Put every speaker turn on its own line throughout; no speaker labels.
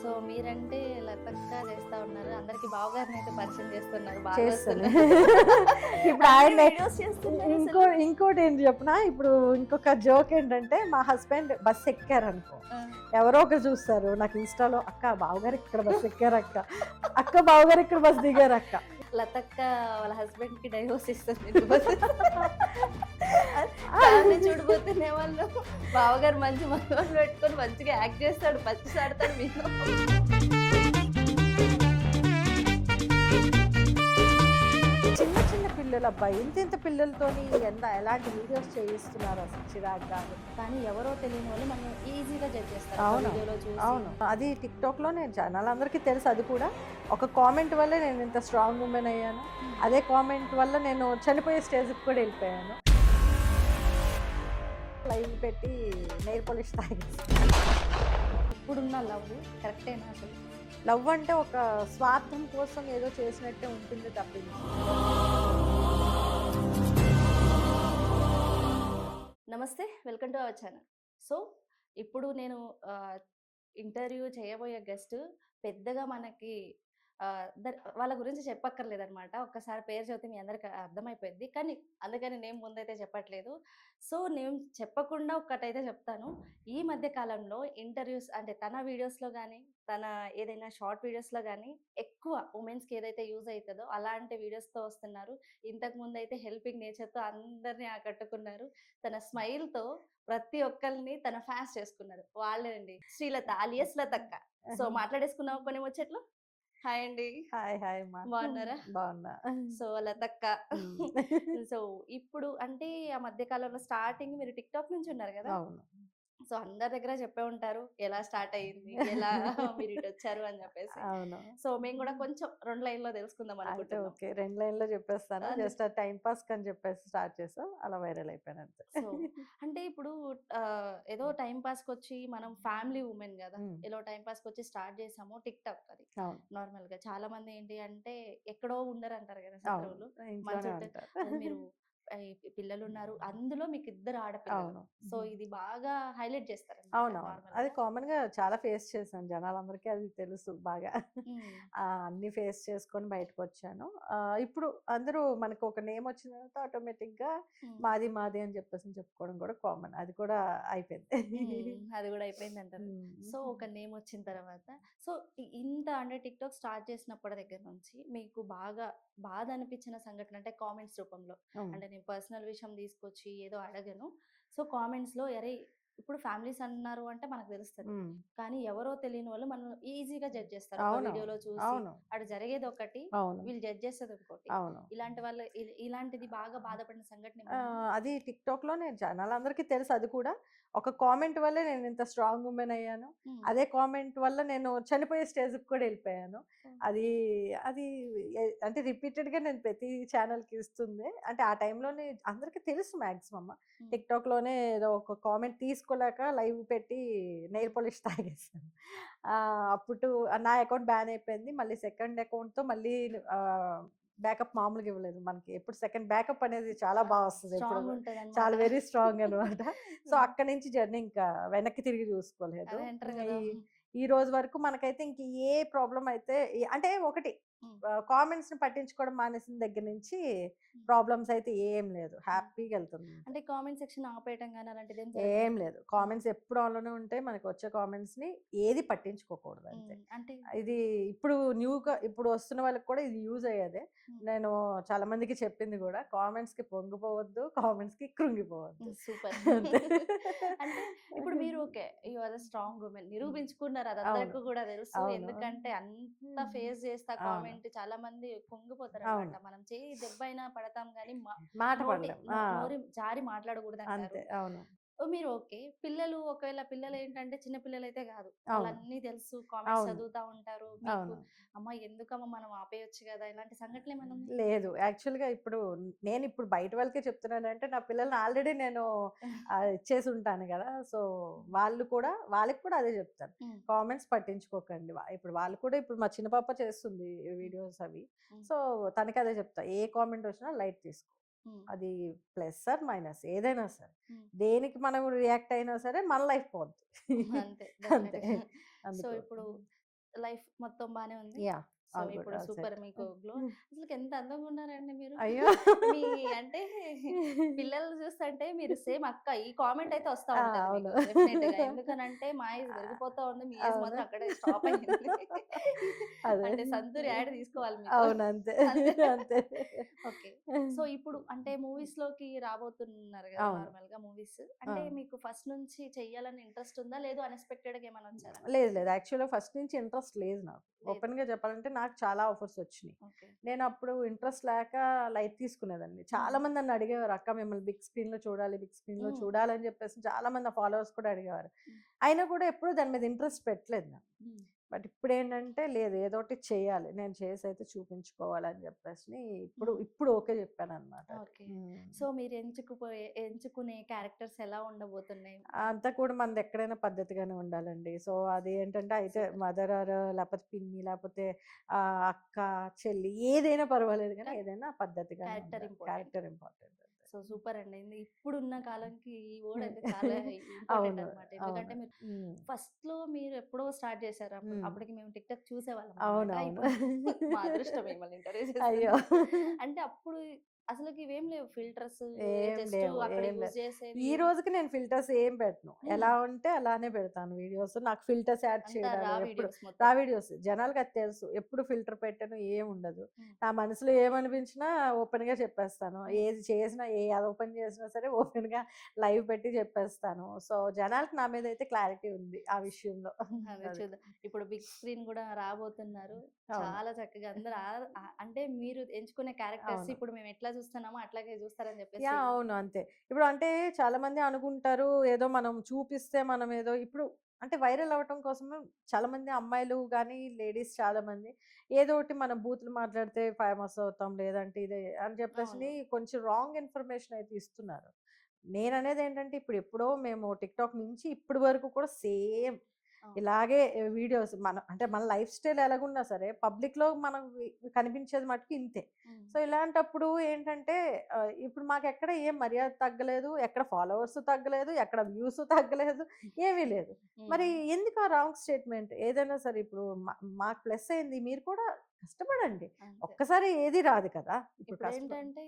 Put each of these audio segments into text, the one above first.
So మీరంటే లతక్కా చేస్తా ఉన్నారు. అందరికి బావగారినైతే పరిచయం చేస్తున్నారు. బాగా
చేస్తాను.
వస్తున్నారు.
ఇప్పుడు
అన్ని
ఆయన
వీడియోస్ చేస్తున్నారు అసలు.
ఇంకోటి ఏంటి చెప్పనా, ఇప్పుడు ఇంకొక జోక్ ఏంటంటే, మా హస్బెండ్ బస్ ఎక్కారనుకో,
ఆ!
ఎవరో ఒకరు చూస్తారు నాకు ఇన్‌స్టాలో, "అక్క బావగారు ఇక్కడ బస్ ఎక్కారక్క. అక్క బావగారు ఇక్కడ బస్ దిగారక్క."
లతక్క వాళ్ళ హస్బెండ్‌కి డైవోర్స్ ఇస్తుంది. ఫ్యామిలీ చూడబోతున్న వాళ్ళు బావగారు మంచి మనోళ్ళు పెట్టుకొని మంచిగా యాక్ట్ చేస్తాడు. పచ్చిసాడతాడు మీతో.
చిన్న చిన్న పిల్లలబ్బా, ఇంత పిల్లలతోని ఎలాంటి వీడియోస్ చేయిస్తున్నారు అసలు, చిరాకుగా.
కానీ ఎవరో తెలియని వాళ్ళు మనం ఈజీగా జడ్జ్ చేస్తారు.
అవును,
వీడియోలో చూసి.
అవును. అది టిక్‌టాక్‌లో నేను జనాలందరికీ తెలుసు. అది కూడా ఒక కామెంట్ వల్లే నేను ఇంత స్ట్రాంగ్ వుమెన్ అయ్యాను. అదే కామెంట్ వల్ల నేను చనిపోయే స్టేజ్‌కి కూడా వెళ్ళిపోయాను. లైవ్ పెట్టి నెయిల్ పాలిష్ తాగేసి.
ఇప్పుడున్న లవ్ కరెక్టేనా అసలు?
లవ్ అంటే ఒక స్వార్థం కోసం ఏదో చేసినట్టే ఉంటుంది తప్పింది.
నమస్తే, welcome to our channel. So ఇప్పుడు నేను ఇంటర్వ్యూ చేయబోయే గెస్ట్ పెద్దగా మనకి వాళ్ళ గురించి చెప్పక్కర్లేదనమాట. ఒక్కసారి పేరు చెబితే మీ అందరికి అర్థమైపోయింది. కానీ అందుకని నేను ముందైతే చెప్పట్లేదు. సో నేను చెప్పకుండా ఒక్కటైతే చెప్తాను. ఈ మధ్య కాలంలో ఇంటర్వ్యూస్ అంటే తన వీడియోస్లో కానీ, తన ఏదైనా షార్ట్ వీడియోస్లో కానీ ఎక్కువ ఉమెన్స్కి ఏదైతే యూజ్ అవుతుందో అలాంటి వీడియోస్తో వస్తున్నారు. ఇంతకు ముందు అయితే హెల్పింగ్ నేచర్తో అందరినీ ఆకట్టుకున్నారు. తన స్మైల్‌తో ప్రతి ఒక్కరిని తన ఫ్యాన్స్ చేసుకున్నారు. వాళ్ళేనండి శ్రీలత అలియాస్ లతక్క. సో మాట్లాడేసుకుందామా కొన్ని ముచ్చట్లు? హాయ్ అండి.
హాయ్ హాయ్ అమ్మా.
బాగున్నారా?
బాగున్నా.
సో లతక్క. సో ఇప్పుడు అంటే ఆ మధ్య కాలంలో స్టార్టింగ్ మీరు టిక్‌టాక్ నుంచి ఉన్నారు గదా!
అవును.
సో అందరి దగ్గర చెప్పే ఉంటారు. ఎలా స్టార్ట్ అయింది? ఎలా మీరు ఇటొచ్చారు అని జెప్పేసి.
అవును.
సో మేము గూడా కొంచెం 2 లైన్‌లో తెలుసుకుందాం
అయితే
అనుకుంటున్నాం.
ఓకే. 2 లైన్‌లో చెప్పేస్తాను.
అండ్
జస్ట్ టైమ్ పాస్‌కని చెప్పేసి స్టార్ట్ చేసాం. అలా వైరల్ అయిపోయాను అంతే.
సో అంటే ఇప్పుడు ఏదో టైమ్ పాస్‌కొచ్చి మనం ఫ్యామిలీ వుమెన్ గదా!
హ్మ్.
ఏదో టైమ్ పాస్‌కొచ్చి స్టార్ట్ చేసాము టిక్‌టాక్ అది.
అవును.
నార్మల్‌గా చాలామంది ఏంటి అంటే ఎక్కడో ఉండరంటారు గదా!
అవును.
శత్రువులు. మన
ఇంట్లోనే
చుట్టూ
ఉంటారు.
అది మీరు పిల్లలున్నారు. అందులో మీకు ఇద్దరు ఆడపిల్లలు.
అవును.
సో ఇది బాగా హైలైట్ చేస్తారనమాట
అవునవును. అది
నార్మల్‌గా.
కామన్‌గా చాలా ఫేస్ చేశాను. జనాలందరికీ అది తెలుసు బాగా.
హ్మ్.
అన్నీ ఫేస్ చేసుకొని బయటకొచ్చాను. ఇప్పుడు అందరూ మనకు ఒక నేమ్ వచ్చిన తర్వాత ఆటోమేటిక్‌గా
హ్మ్.
మాది మాది అని చెప్పేసి చెప్పుకోవడం కూడా కామన్. అది కూడా అయిపోయింది.
అది గూడా అయిపోయిందంటారు. సో
హ్మ్.
ఒక నేమ్ వచ్చిన తర్వాత సో ఇంత అంటే టిక్‌టాక్ స్టార్ట్ చేసినప్పటి దగ్గర నుంచి మీకు బాగా బాధ అనిపించిన సంఘటన అంటే కామెంట్స్ రూపంలో.
హ్మ్.
అంటే నేను పర్సనల్ విషయం తీసుకొచ్చి ఏదో అడగను. సో కామెంట్స్‌లో అరే! ఇప్పుడు ఫ్యామిలీస్ అన్నారు అంటే మనకు తెలుస్తది.
హ్మ్.
కానీ ఎవరో తెలియని వాళ్ళు మనం ఈజీగా జడ్జ్ చేస్తారు. ఒక
అవునవును.
వీడియోలో చూసి
అవును.
అటు జరిగేదొకటి,
అవును.
వీళ్ళు జడ్జ్ చేసేది ఇంకోటి.
అవును.
ఇలాంటి వాళ్ళు ఇలాంటిది బాగా బాధపడిన సంఘటన ఏమన్నా ఉందా?
అది టిక్‌టాక్‌లోనే జనాలందరికీ తెలుసు. అది కూడా ఒక కామెంట్ వల్లే నేను ఇంత స్ట్రాంగ్ వుమెన్ అయ్యాను.
హ్మ్.
అదే కామెంట్ వల్ల నేను చనిపోయే స్టేజ్‌కి కూడా వెళ్ళిపోయాను.
హ్మ్.
అది అది అంటే రిపీటెడ్‌గా నేను ప్రతి ఛానెల్‌కి ఇస్తుంది. అంటే ఆ టైంలోనే అందరికీ తెలుసు మాక్సిమం.
హ్మ్.
టిక్‌టాక్‌లోనే ఏదో ఒక కామెంట్ తీసుకోలేక లైవ్ పెట్టి నెయిల్ పాలిష్ తాగేసాను. అప్పుడు నా అకౌంట్ బ్యాన్ అయిపోయింది. మళ్ళీ సెకండ్ అకౌంట్‌తో మళ్ళీ బ్యాకప్ మామూలుగా ఇవ్వలేదు. మనకి ఎప్పుడు సెకండ్ బ్యాకప్ అనేది చాలా బా వస్తది ఎప్పుడు
స్ట్రాంగ్
గూడా.
ఉంటదనమాట.
చాలా వెరీ స్ట్రాంగ్ అనమాట. సో, అక్కడి నుంచి జర్నీ ఇంకా వెనక్కి తిరిగి చూసుకోలేదు.
అదే అంటారు
హ్మ్.
గదా!
ఈ రోజు వరకు మనకైతే ఇంక ఏ ప్రాబ్లమ్ అయితే అంటే ఒకటి
హ్మ్.
కామెంట్స్‌ని పట్టించుకోవడం మానేసిన దగ్గర నుంచి
హ్మ్.
ప్రాబ్లమ్స్ అయితే ఏం లేదు.
హ్మ్.
హ్యాపీగా ఎళ్తుంది అంతే.
అంటే కామెంట్ సెక్షన్ ఆపేయటం గాని అలాంటిదేం
ఏం
జరగలేదా?
లేదు.
హ్మ్.
కామెంట్స్ ఎప్పుడు ఆన్‌లోనే ఉంటాయి. మనకొచ్చే కామెంట్స్‌ని ఏది పట్టించుకోకూడదు అంతే.
అంటే
ఇది ఇప్పుడు ఇప్పుడు వస్తున్న వాళ్ళకి కూడా ఇది యూజ్ అయ్యేదే.
హ్మ్.
నేను చాలా మందికి చెప్పింది గూడా. కామెంట్స్‌కి పొంగిపోవద్దు, కామెంట్స్‌కి కృంగిపోవద్దు.
సూపర్.
అంతే.
అంటే ఇప్పుడు మీరు okay. You are a strong women నిరూపించుకున్నారు. అది
అవును.
అందరికి గూడా తెలుసు.
అవును.
ఎందుకంటే అంత
హ్మ్.
ఫేస్ చేస్తే ఆ
అవును.
కామెంట్ చాలా మంది కుంగిపోతారనమాట.
అవును.
మనం చెయ్యి దెబ్బైనా పడతాం గానీ
మాట
నోటి
పడలేం.
నోరు జారి మాట్లాడకూడదంటారు.
అంతే. అవును.
మీరు ఓకే. ఒకవేళ పిల్లలేంటంటే చిన్న పిల్లలైతే గాదు.
అవును.
వాళ్ళన్నీ తెలుసు. కామెంట్స్
అవును.
చదువుతా ఉంటారు. మీకు
అవును.
అమ్మ ఎందుకమ్మ మనం ఆపేయొచ్చు గదా! ఇలాంటి సంఘటనలేమన్నా ఉన్నాయా?
లేదు. యాక్చువల్‌గా నేనిప్పుడు బయట వాళ్ళకే చెప్తున్నానంటే, నా పిల్లల్ని ఆల్రెడీ నేను ఇచ్చేసుంటాను గదా! సో, వాళ్ళకి కూడా అదే జెప్తాను.
హ్మ్.
కామెంట్స్ పట్టించుకోకండి. ఇప్పుడు వాళ్ళు కూడా ఇప్పుడు మా చిన్న పాప చేస్తుంది
హ్మ్.
వీడియోస్ అవి.
హ్మ్.
సో, తనకదే చెప్తా. ఏ కామెంట్ వచ్చినా లైట్ తీసుకో.
హ్మ్.
అది ప్లస్ ఆర్ మైనస్ ఏదైనా సరే.
హ్మ్.
దేనికి మనం రియాక్ట్ అయినా సరే మన లైఫ్ పోద్ది.
అంతే.
అంతే.
డెఫినెట్‌గా. సో,
అందుకు.
ఇప్పుడు లైఫ్ మొత్తం బానే ఉంది.
యా,
సో,
ఆల్ గుడ్,
ఇప్పుడు
ఆల్
సూపర్
సెట్.
మీకు గ్లో అసలుకి ఎంత అందంగా ఉన్నారండి మీరు.
అయ్యో.
మీ అంటే పిల్లల్ని చూస్తుంటే మీరు సేమ్ అక్క. ఈ కామెంట్ అయితే వస్తా ఉంటది
అవును.
మీకు డెఫినెట్‌గా. ఎందుకనంటే మా ఏజ్ పెరిగిపోతా ఉంది. మీ ఏజ్
అవును.
మాత్రం అక్కడే స్టాప్ అయింది.
అదే.
అంటే సంతూర్ యాడ్ తీసుకోవాలి మీతో.
అవును, అంతే.
అంతే.
అంతే.
ఓకే. సో, ఇప్పుడు అంటే మూవీస్‌లోకి రాబోతున్నారు గదా!
అవును.
నార్మల్‌గా మూవీస్.
ఆ!
అంటే మీకు ఫస్ట్ నుంచి చెయ్యాలని ఇంట్రెస్ట్ ఉందా? లేదు అన్‌ఎక్స్‌పెక్టెడ్‌గా ఏమైనా వచ్చారా?
లేదు, లేదు. యాక్చువల్‌గా ఫస్ట్ నుంచి ఇంట్రెస్ట్ లేదు నాకు.
లేదు.
ఓపెన్‌గా చెప్పాలంటే నాకు చాలా ఆఫర్స్ వచ్చినియి.
ఓకే.
నేనప్పుడు ఇంట్రెస్ట్ లేక లైట్ తీసుకునేదాన్ని.
హ్మ్.
చాలామంది నన్ను అడిగేవారు, "అక్క మిమ్మల్ని బిగ్ స్క్రీన్‌లో చూడాలి, బిగ్ స్క్రీన్‌లో
హ్మ్.
చూడాలి" అని చెప్పేసి చాలామంది నా ఫాలోవర్స్ కూడా అడిగేవారు.
హ్మ్.
అయినా కూడా ఎప్పుడు దాని మీద ఇంట్రెస్ట్ పెట్టలేదు నేను.
హ్మ్.
బట్ ఇప్పుడేంటంటే లేదు, ఏదోకటి చేయాలి. నేను చేసైతే చూపించుకోవాలని చెప్పేసి ఇప్పుడు
హ్మ్.
ఇప్పుడు ఓకే చెప్పాననమాట అది.
ఓకే.
హ్మ్.
సో, మీరు ఎంచుకునే క్యారెక్టర్స్ ఎలా ఉండబోతున్నాయి?
అంతా కూడా మనది ఎక్కడైనా పద్ధతిగానే ఉండాలండి. సో, అది ఏంటంటే అయితే
సూపర్.
మదర్ ఆర్ లేపోతే పిన్ని లేపోతే అక్క, చెల్లి ఏదైనా పర్వాలేదు గానీ
కానీ
ఏదైనా పద్ధతిగానే
క్యారెక్టర్
ఉండాలి.
ఇంపార్టెంట్.
క్యారెక్టర్ ఇంపార్టెంట్ అంతే.
సో, సూపర్ అండి. ఇప్పుడున్న కాలంకి ఈ వర్డ్
హ్మ్.
అయితే చాలా ఇంపార్టెంట్
అవును.
అనమాట.
అవును.
ఎందుకంటే మీరు
హ్మ్.
ఫస్ట్‌లో మీరు ఎప్పుడో స్టార్ట్ చేశారు.
హ్మ్.
అప్పటికి మేము టిక్‌టాక్ చూసేవాళ్ళం అనమాట.
అవునవును.
ఇప్పుడు మా అదృష్టం మిమ్మల్ని ఇంటర్వ్యూ
అయ్యో.
చేస్తున్నందుకు. అంటే అప్పుడు అసలకి ఇవేం లేవు ఫిల్టర్స్
ఏం
జస్ట్
లేవు.
అక్కడ
ఏం
యూజ్
లేదు.
చేసేవి
ఈ రోజుకి నేను ఫిల్టర్స్ ఏం పెట్టను.
హ్మ్.
ఎలా ఉంటే అలానే పెడతాను వీడియోస్. నాకు ఫిల్టర్స్ యాడ్
అంతా రా
చేయడాలు ఎప్పుడు
వీడియోస్
రా
మొత్తం.
వీడియోస్. జనాలకి అది తెలుసు. ఎప్పుడు ఫిల్టర్ పెట్టను, ఏముండదు.
హ్మ్.
నా మనసులో ఏమనిపించినా ఓపెన్‌గా చెప్పేస్తాను.
హ్మ్.
ఏది చేసినా, అది ఓపెన్ చేసినా సరే ఓపెన్‌గా లైవ్ పెట్టి చెప్పేస్తాను. సో, జనాలకి నా మీద అయితే క్లారిటీ ఉంది ఆ విషయంలో.
అదే
అది.
చూద్దాం. ఇప్పుడు బిగ్ స్క్రీన్ గూడా రాబోతున్నారు.
అవును.
చాలా చక్కగా అందరూ అంటే మీరు ఎంచుకునే క్యారెక్టర్స్
అవును.
ఇప్పుడు మేము ఎట్లా చూస్తున్నామో అట్లాగే చూస్తారని చెప్పేసి
యాహ్! అవును, అంతే. ఇప్పుడు అంటే చాలామంది అనుకుంటారు, ఏదో మనం చూపిస్తే మనం ఏదో ఇప్పుడు అంటే వైరల్ అవ్వటం కోసము చాలామంది అమ్మాయిలు గానీ, లేడీస్ చాలామంది ఏదో ఒకటి మనం బూతులు మాట్లాడితే ఫేమస్ అవుతాం. లేదంటే ఇదే అని
అవును.
చెప్పేసని కొంచెం రాంగ్ ఇన్ఫర్మేషన్ అయితే ఇస్తున్నారు. నేననేదేంటంటే ఇప్పుడు ఎప్పుడో మేము టిక్‌టాక్ నుంచి ఇప్పటి వరకు కూడా సేమ్
అవును.
ఇలాగే వీడియోస్ అంటే మన లైఫ్ స్టైల్ ఎలాగున్నా సరే పబ్లిక్‌లో మనం కనిపించేది మటుకు ఇంతే.
హ్మ్.
సో, ఇలాంటప్పుడు ఏంటంటే ఇప్పుడు మాకెక్కడ ఏం మర్యాద తగ్గలేదు. ఎక్కడ ఫాలోవర్స్ తగ్గలేదు. ఎక్కడ వ్యూస్ తగ్గలేదు. ఏమీ లేదు. మరి
హ్మ్.
ఎందుకు ఆ రాంగ్ స్టేట్‌మెంట్? ఏదైనా సరే ఇప్పుడు మాకు ప్లస్ అయింది. మీరు కూడా కష్టపడండి.
అంతే.
ఒక్కసారి ఏది రాదు కదా! ఇప్పుడు
ఇప్పుడేంటంటే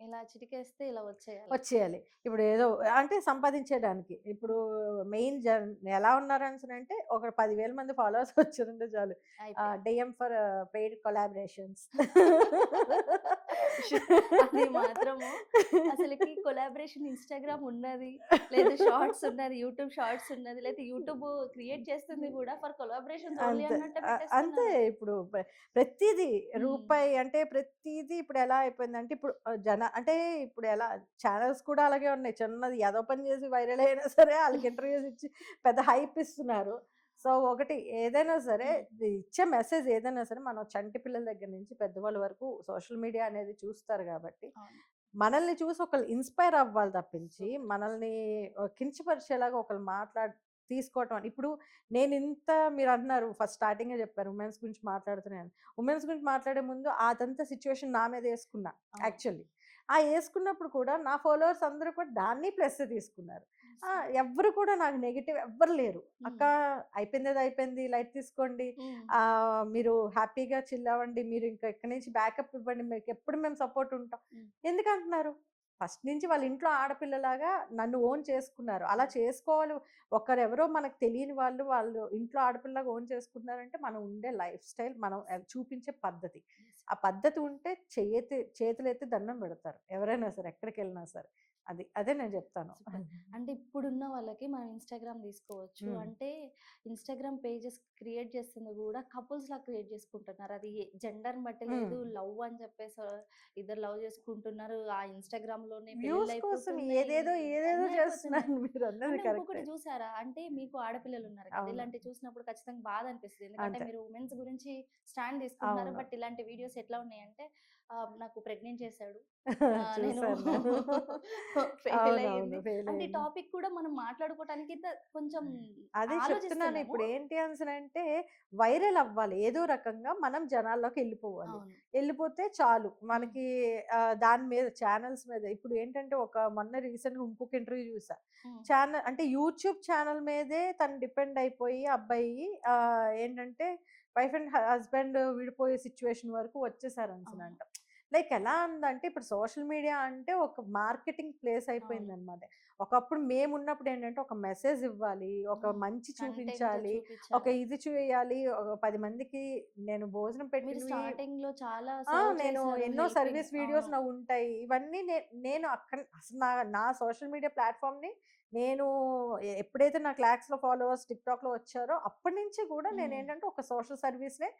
ఇలా చిటికేస్తే ఇలా వచ్చేయాలి.
వచ్చేయాలి. ఇప్పుడు ఏదో అంటే సంపాదించేయడానికి. ఇప్పుడు
హ్మ్.
మెయిన్ ఎలా ఉన్నారనేసనంటే ఒక 10,000 మంది ఫాలోవర్స్ వచ్చారంటే చాలు.
అయిపోయింది.
DM for paid collaborations.
అది మాత్రము అసలకి కొలాబరేషన్ ఇన్‌స్టాగ్రామ్ ఉన్నది. లేదు షార్ట్స్ ఉన్నది. యూట్యూబ్ షార్ట్స్ ఉన్నది. లేతే యూట్యూబ్ క్రియేట్ చేస్తుంది గూడా ఫర్ కొలాబరేషన్స్ ఓన్లీ
అంతే.
అన్నట్టే
అంతే.
పెట్టేస్తున్నారు.
ఇప్పుడు ప్రతీదీ
హ్మ్.
రూపాయి అంటే ప్రతీదీ ఇప్పుడు ఎలా అయిపోయిందంటే ఇప్పుడు అంటే ఇప్పుడు ఎలా ఛానెల్స్ కూడా అలాగే ఉన్నాయి. చిన్నది ఏదో పని చేసి వైరల్ అయినా సరే ఆళ్ళకి ఇంటర్వ్యూస్ ఇచ్చి పెద్ద హైప్ ఇస్తున్నారు. సో, ఒకటి ఏదైనా సరే
హ్మ్.
ఇచ్చే మెసేజ్ ఏదైనా సరే మనం చంటి పిల్లల దగ్గర నుంచి పెద్దవాళ్ళ వరకు సోషల్ మీడియా అనేది చూస్తారు గాబట్టి,
అవును.
మనల్ని చూసి ఒకళ్ళు ఇన్‌స్పైర్ అవ్వాలి తప్పించి,
సూపర్.
మనల్ని కించపరిచేలాగా ఒకళ్ళు తీసుకోవటం ఇప్పుడు నేనింత మీరంటున్నారు ఫస్ట్ స్టార్టింగే చెప్పారు ఉమెన్స్ గురించి మాట్లాడుతున్నాను. ఉమెన్స్ గురించి మాట్లాడే ముందు అదంతా సిట్యుయేషన్ నా మీద యేసుకున్నా
అవును.
యాక్చువల్లీ. యేసుకున్నప్పుడు కూడా నా ఫాలోవర్స్ అందరూ కూడా దాన్ని ప్లస్సే తీసుకున్నారు.
సూపర్.
ఎవ్వరు కూడా నాకు నెగెటివ్ ఎవ్వరు లేరు. "అక్క
హ్మ్.
అయిపోయిందేదో అయిపోయింది. లైట్ తీసుకోండి.
హ్మ్.
మీరు హ్యాపీగా చిల్ అవ్వండి. మీరు ఇంకా ఇక్కడి నుంచి బ్యాకప్ ఇవ్వండి. మీకెప్పుడు మేము సపోర్ట్ ఉంటాం."
హ్మ్.
ఎందుకంటున్నారు? ఫస్ట్ నుంచి వాళ్ళ ఇంట్లో ఆడపిల్లలాగా నన్ను ఓన్ చేసుకున్నారు. అలా
అవును.
చేసుకోవాలి. ఒకరెవరో మనకు తెలియని వాళ్ళు ఇంట్లో ఆడపిల్లలాగా ఓన్ చేసుకుంటున్నారంటే మనం ఉండే లైఫ్ స్టైల్ మనం చూపించే పద్ధతి.
యెస్.
ఆ పద్ధతి ఉంటే చేతులెత్తి దండం పెడతారు. ఎవరైనా సరే ఎక్కడికెళ్ళినా సరే. అదే నేను చెప్తాను.
సూపర్. అంటే ఇప్పుడున్న వాళ్ళకి మనం ఇన్‌స్టాగ్రామ్ తీసుకోవచ్చు.
హ్మ్.
అంటే ఇన్‌స్టాగ్రామ్ పేజెస్ క్రియేట్ చేస్తుంది గూడా కపుల్స్‌లా క్రియేట్ చేసుకుంటున్నారు. అది జెండర్‌ని బట్టి
హ్మ్.
లేదు. లవ్ అని చెప్పేసి ఇద్దరు లవ్ చేసుకుంటున్నారు. ఆ ఇన్‌స్టాగ్రామ్‌లోనే
వ్యూస్ కోసం
పెళ్ళిళ్ళయిపోతున్నాయి.
ఏదేదో
అన్నీ అయిపోతున్నాయి.
చేస్తున్నారు మీరన్నది
అంటే ఇంకొకటి
కరెక్టే.
జూసారా? అంటే మీకు ఆడపిల్లలున్నారు కదా!
అవును.
ఇలాంటివి చూసినప్పుడు ఖచ్చితంగా బాధ అనిపిస్తది. ఎందుకంటే
అంతే.
మీరు ఉమెన్స్ గురించి స్టాండ్ తీసుకుంటున్నారు.
అవును.
బట్ ఇలాంటి వీడియోస్ ఎట్లా ఉన్నాయంటే నాకు ప్రెగ్నెంట్ చేశాడు. నేను
చూసాను నేను.
ఫెయిల్
అవునవును.
అయ్యింది.
ఫెయిల్
అంటే ఈ
అయింది.
టాపిక్ కూడా మనం మాట్లాడుకోవటానికి కొంచెం
అదే చెప్తున్నాను.
ఆలోచిస్తున్నాము.
ఇప్పుడు ఏంటి అనేసనంటే వైరల్ అవ్వాలి. ఏదో రకంగా మనం జనాల్లోకి ఎళ్ళిపోవాలి.
అవును.
ఎళ్ళిపోతే చాలు.
హ్మ్.
మనకి దాని మీద ఛానెల్స్ మీద ఇప్పుడు ఏంటంటే మొన్న రీసెంట్‌గా ఇంకొక ఇంటర్వ్యూ చూసా.
హ్మ్.
అంటే యూట్యూబ్ ఛానెల్ మీదే తను డిపెండ్ అయిపోయి అబ్బాయి ఏంటంటే వైఫ్ అండ్ హస్బెండ్ విడిపోయే సిట్యుయేషన్ వరకు
అవును.
వచ్చేసారనేసనంట. లైక్ ఎలా ఉందంటే ఇప్పుడు సోషల్ మీడియా అంటే ఒక మార్కెటింగ్ ప్లేస్
అవును.
అయిపోయిందనమాట. ఒకప్పుడు మేమున్నప్పుడు ఏంటంటే ఒక మెసేజ్ ఇవ్వాలి, ఒక
హ్మ్.
మంచి
కంటెంట్
చూపించాలి, ఒక
చూపిచ్చాలి.
ఇది చేయాలి, ఒక 10 మందికి నేను భోజనం
మీరు
పెట్టినవి
స్టార్టింగ్‌లో చాలా సర్వ్
నేను
చేశారు.
ఎన్నో
హెల్పింగ్.
సర్వీస్ వీడియోస్
అవును.
నావుంటాయి. ఇవన్నీ నేను అక్కడ అసలు నా సోషల్ మీడియా ప్లాట్‌ఫార్మ్‌ని నేను ఎప్పుడైతే నాకు లాక్స్‌లో ఫాలోవర్స్ టిక్‌టాక్‌లో వచ్చారో అప్పటి నుంచి కూడా
హ్మ్.
నేనేంటంటే ఒక సోషల్ సర్వీస్‌నే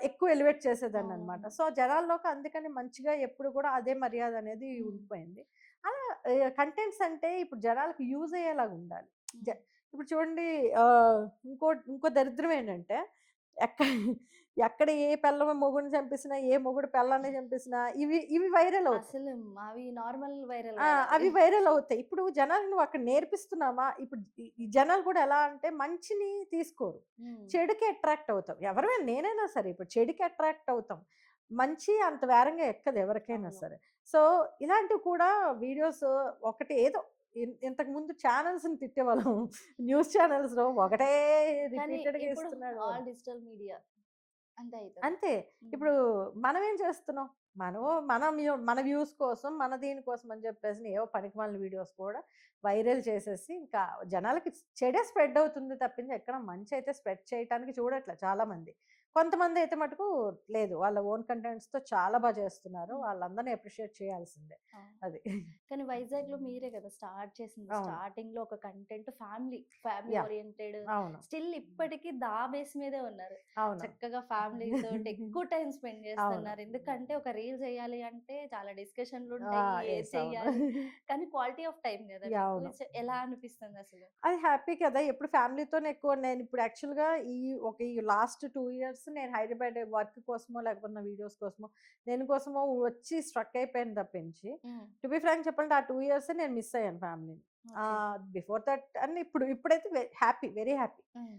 ఎక్కువ ఎలివేట్ చేసేదాన్ననమాట.
అవునవును.
సో, జనాల్లోకి అందుకని మంచిగా ఎప్పుడు కూడా అదే మర్యాద అనేది
హ్మ్.
ఉండిపోయింది. అలా కంటెంట్స్ అంటే ఇప్పుడు జనాలకి యూజ్ అయ్యేలాగా ఉండాలి. జ
హ్మ్.
ఇప్పుడు చూడండి ఆహ్, ఇంకో దరిద్రం ఏంటంటే ఎక్క ఎక్కడ ఏ పెళ్ళాం మొగుడిని చంపేసినా, ఏ మొగుడు పెళ్ళాన్ని చంపేసినా ఇవి వైరల్ అవుతాయి.
అసలు అవి నార్మల్ వైరల్
ఆ!
గాదవి.
అవి వైరల్ అవుతాయి. ఇప్పుడు జనాలకు నువ్వు అక్కడ నేర్పిస్తున్నామా? ఇప్పుడు ఈ జనాలు కూడా ఎలా అంటే మంచిని తీసుకోరు.
హ్మ్.
చెడుకి అట్రాక్ట్ అవుతాం. ఎవరైనా నేనైనా సరే ఇప్పుడు చెడుకి అట్రాక్ట్ అవుతాం. మంచి అంత వేరంగా ఎక్కదు ఎవరికైనా
అవును.
సరే. సో, ఇలాంటివి కూడా వీడియోస్ ఒకటి ఏదో ఇంతకుముందు ఛానెల్స్‌ని తిట్టేవాళ్ళం. న్యూస్ ఛానెల్స్‌లో ఒకటే
కానీ
రిపీటెడ్‌గా
ఇప్పుడు
ఇస్తున్నాడు.
ఆల్ డిజిటల్ మీడియా అంతే అయితుంది.
అంతే.
హ్మ్.
ఇప్పుడు మనమేం చేస్తున్నాం? మన వ్యూస్ కోసం, మన దీని కోసం అని చెప్పేసి ఏవో పనికిమాలిన వీడియోస్ కూడా వైరల్ చేసేసి ఇంకా జనాలకి చెడే స్ప్రెడ్ అవుతుంది తప్పించి ఎక్కడ మంచయితే స్ప్రెడ్ చేయటానికి చూడట్లే చాలామంది. కొంతమందయితే మటుకు లేదు. వాళ్ళ ఓన్ కంటెంట్స్‌తో చాలా చేస్తున్నారు.
హ్మ్.
వాళ్ళందరిని అప్రిషియేట్ చేయాల్సిందే.
అవును.
అది.
కానీ వైజాగ్‌లో మీరే గదా స్టార్ట్ చేసింది.
అవును.
స్టార్టింగ్‌లో ఒక కంటెంట్ ఫ్యామిలీ
యాహ్!
ఓరియెంటెడ్
అవును.
స్టిల్ ఇప్పటికి బేస్ మీదే ఉన్నారు.
అవును.
చక్కగా ఫ్యామిలీ తోటి ఎక్కువ టైమ్ స్పెండ్
అవును.
చేస్తున్నారు. ఎందుకంటే ఒక రీల్ చేయాలి అంటే చాలా
ఆ!
డిస్కషన్‌లుంటాయి. ఏది
యెస్. అవును.
చెయ్యాలి? కానీ క్వాలిటీ ఆఫ్ టైమ్ గదా
యాహ్!
మీకు.
అవును.
ఎలా అనిపిస్తుందసలు?
అది హ్యాపీ కదా! ఎప్పుడు ఫ్యామిలీతోనే ఎక్కువ నేనిప్పుడు యాక్చువల్‌గా ఈ లాస్ట్ 2 ఇయర్స్ నేను హైదరాబాద్ వర్క్ కోసమో, లేకపోతే నా వీడియోస్ కోసమో, దేనికోసమో వచ్చి స్ట్రక్ అయిపోయాను తప్పించి,
హ్మ్.
టు బీ ఫ్రాంక్ చెప్పాలంటే ఆ 2 ఇయర్సే నేను మిస్ అయ్యాను ఫ్యామిలీని.
ఓకే.
బిఫోర్ దట్ అండ్ ఇప్పుడైతే హ్యాపీ. Very happy.
హ్మ్.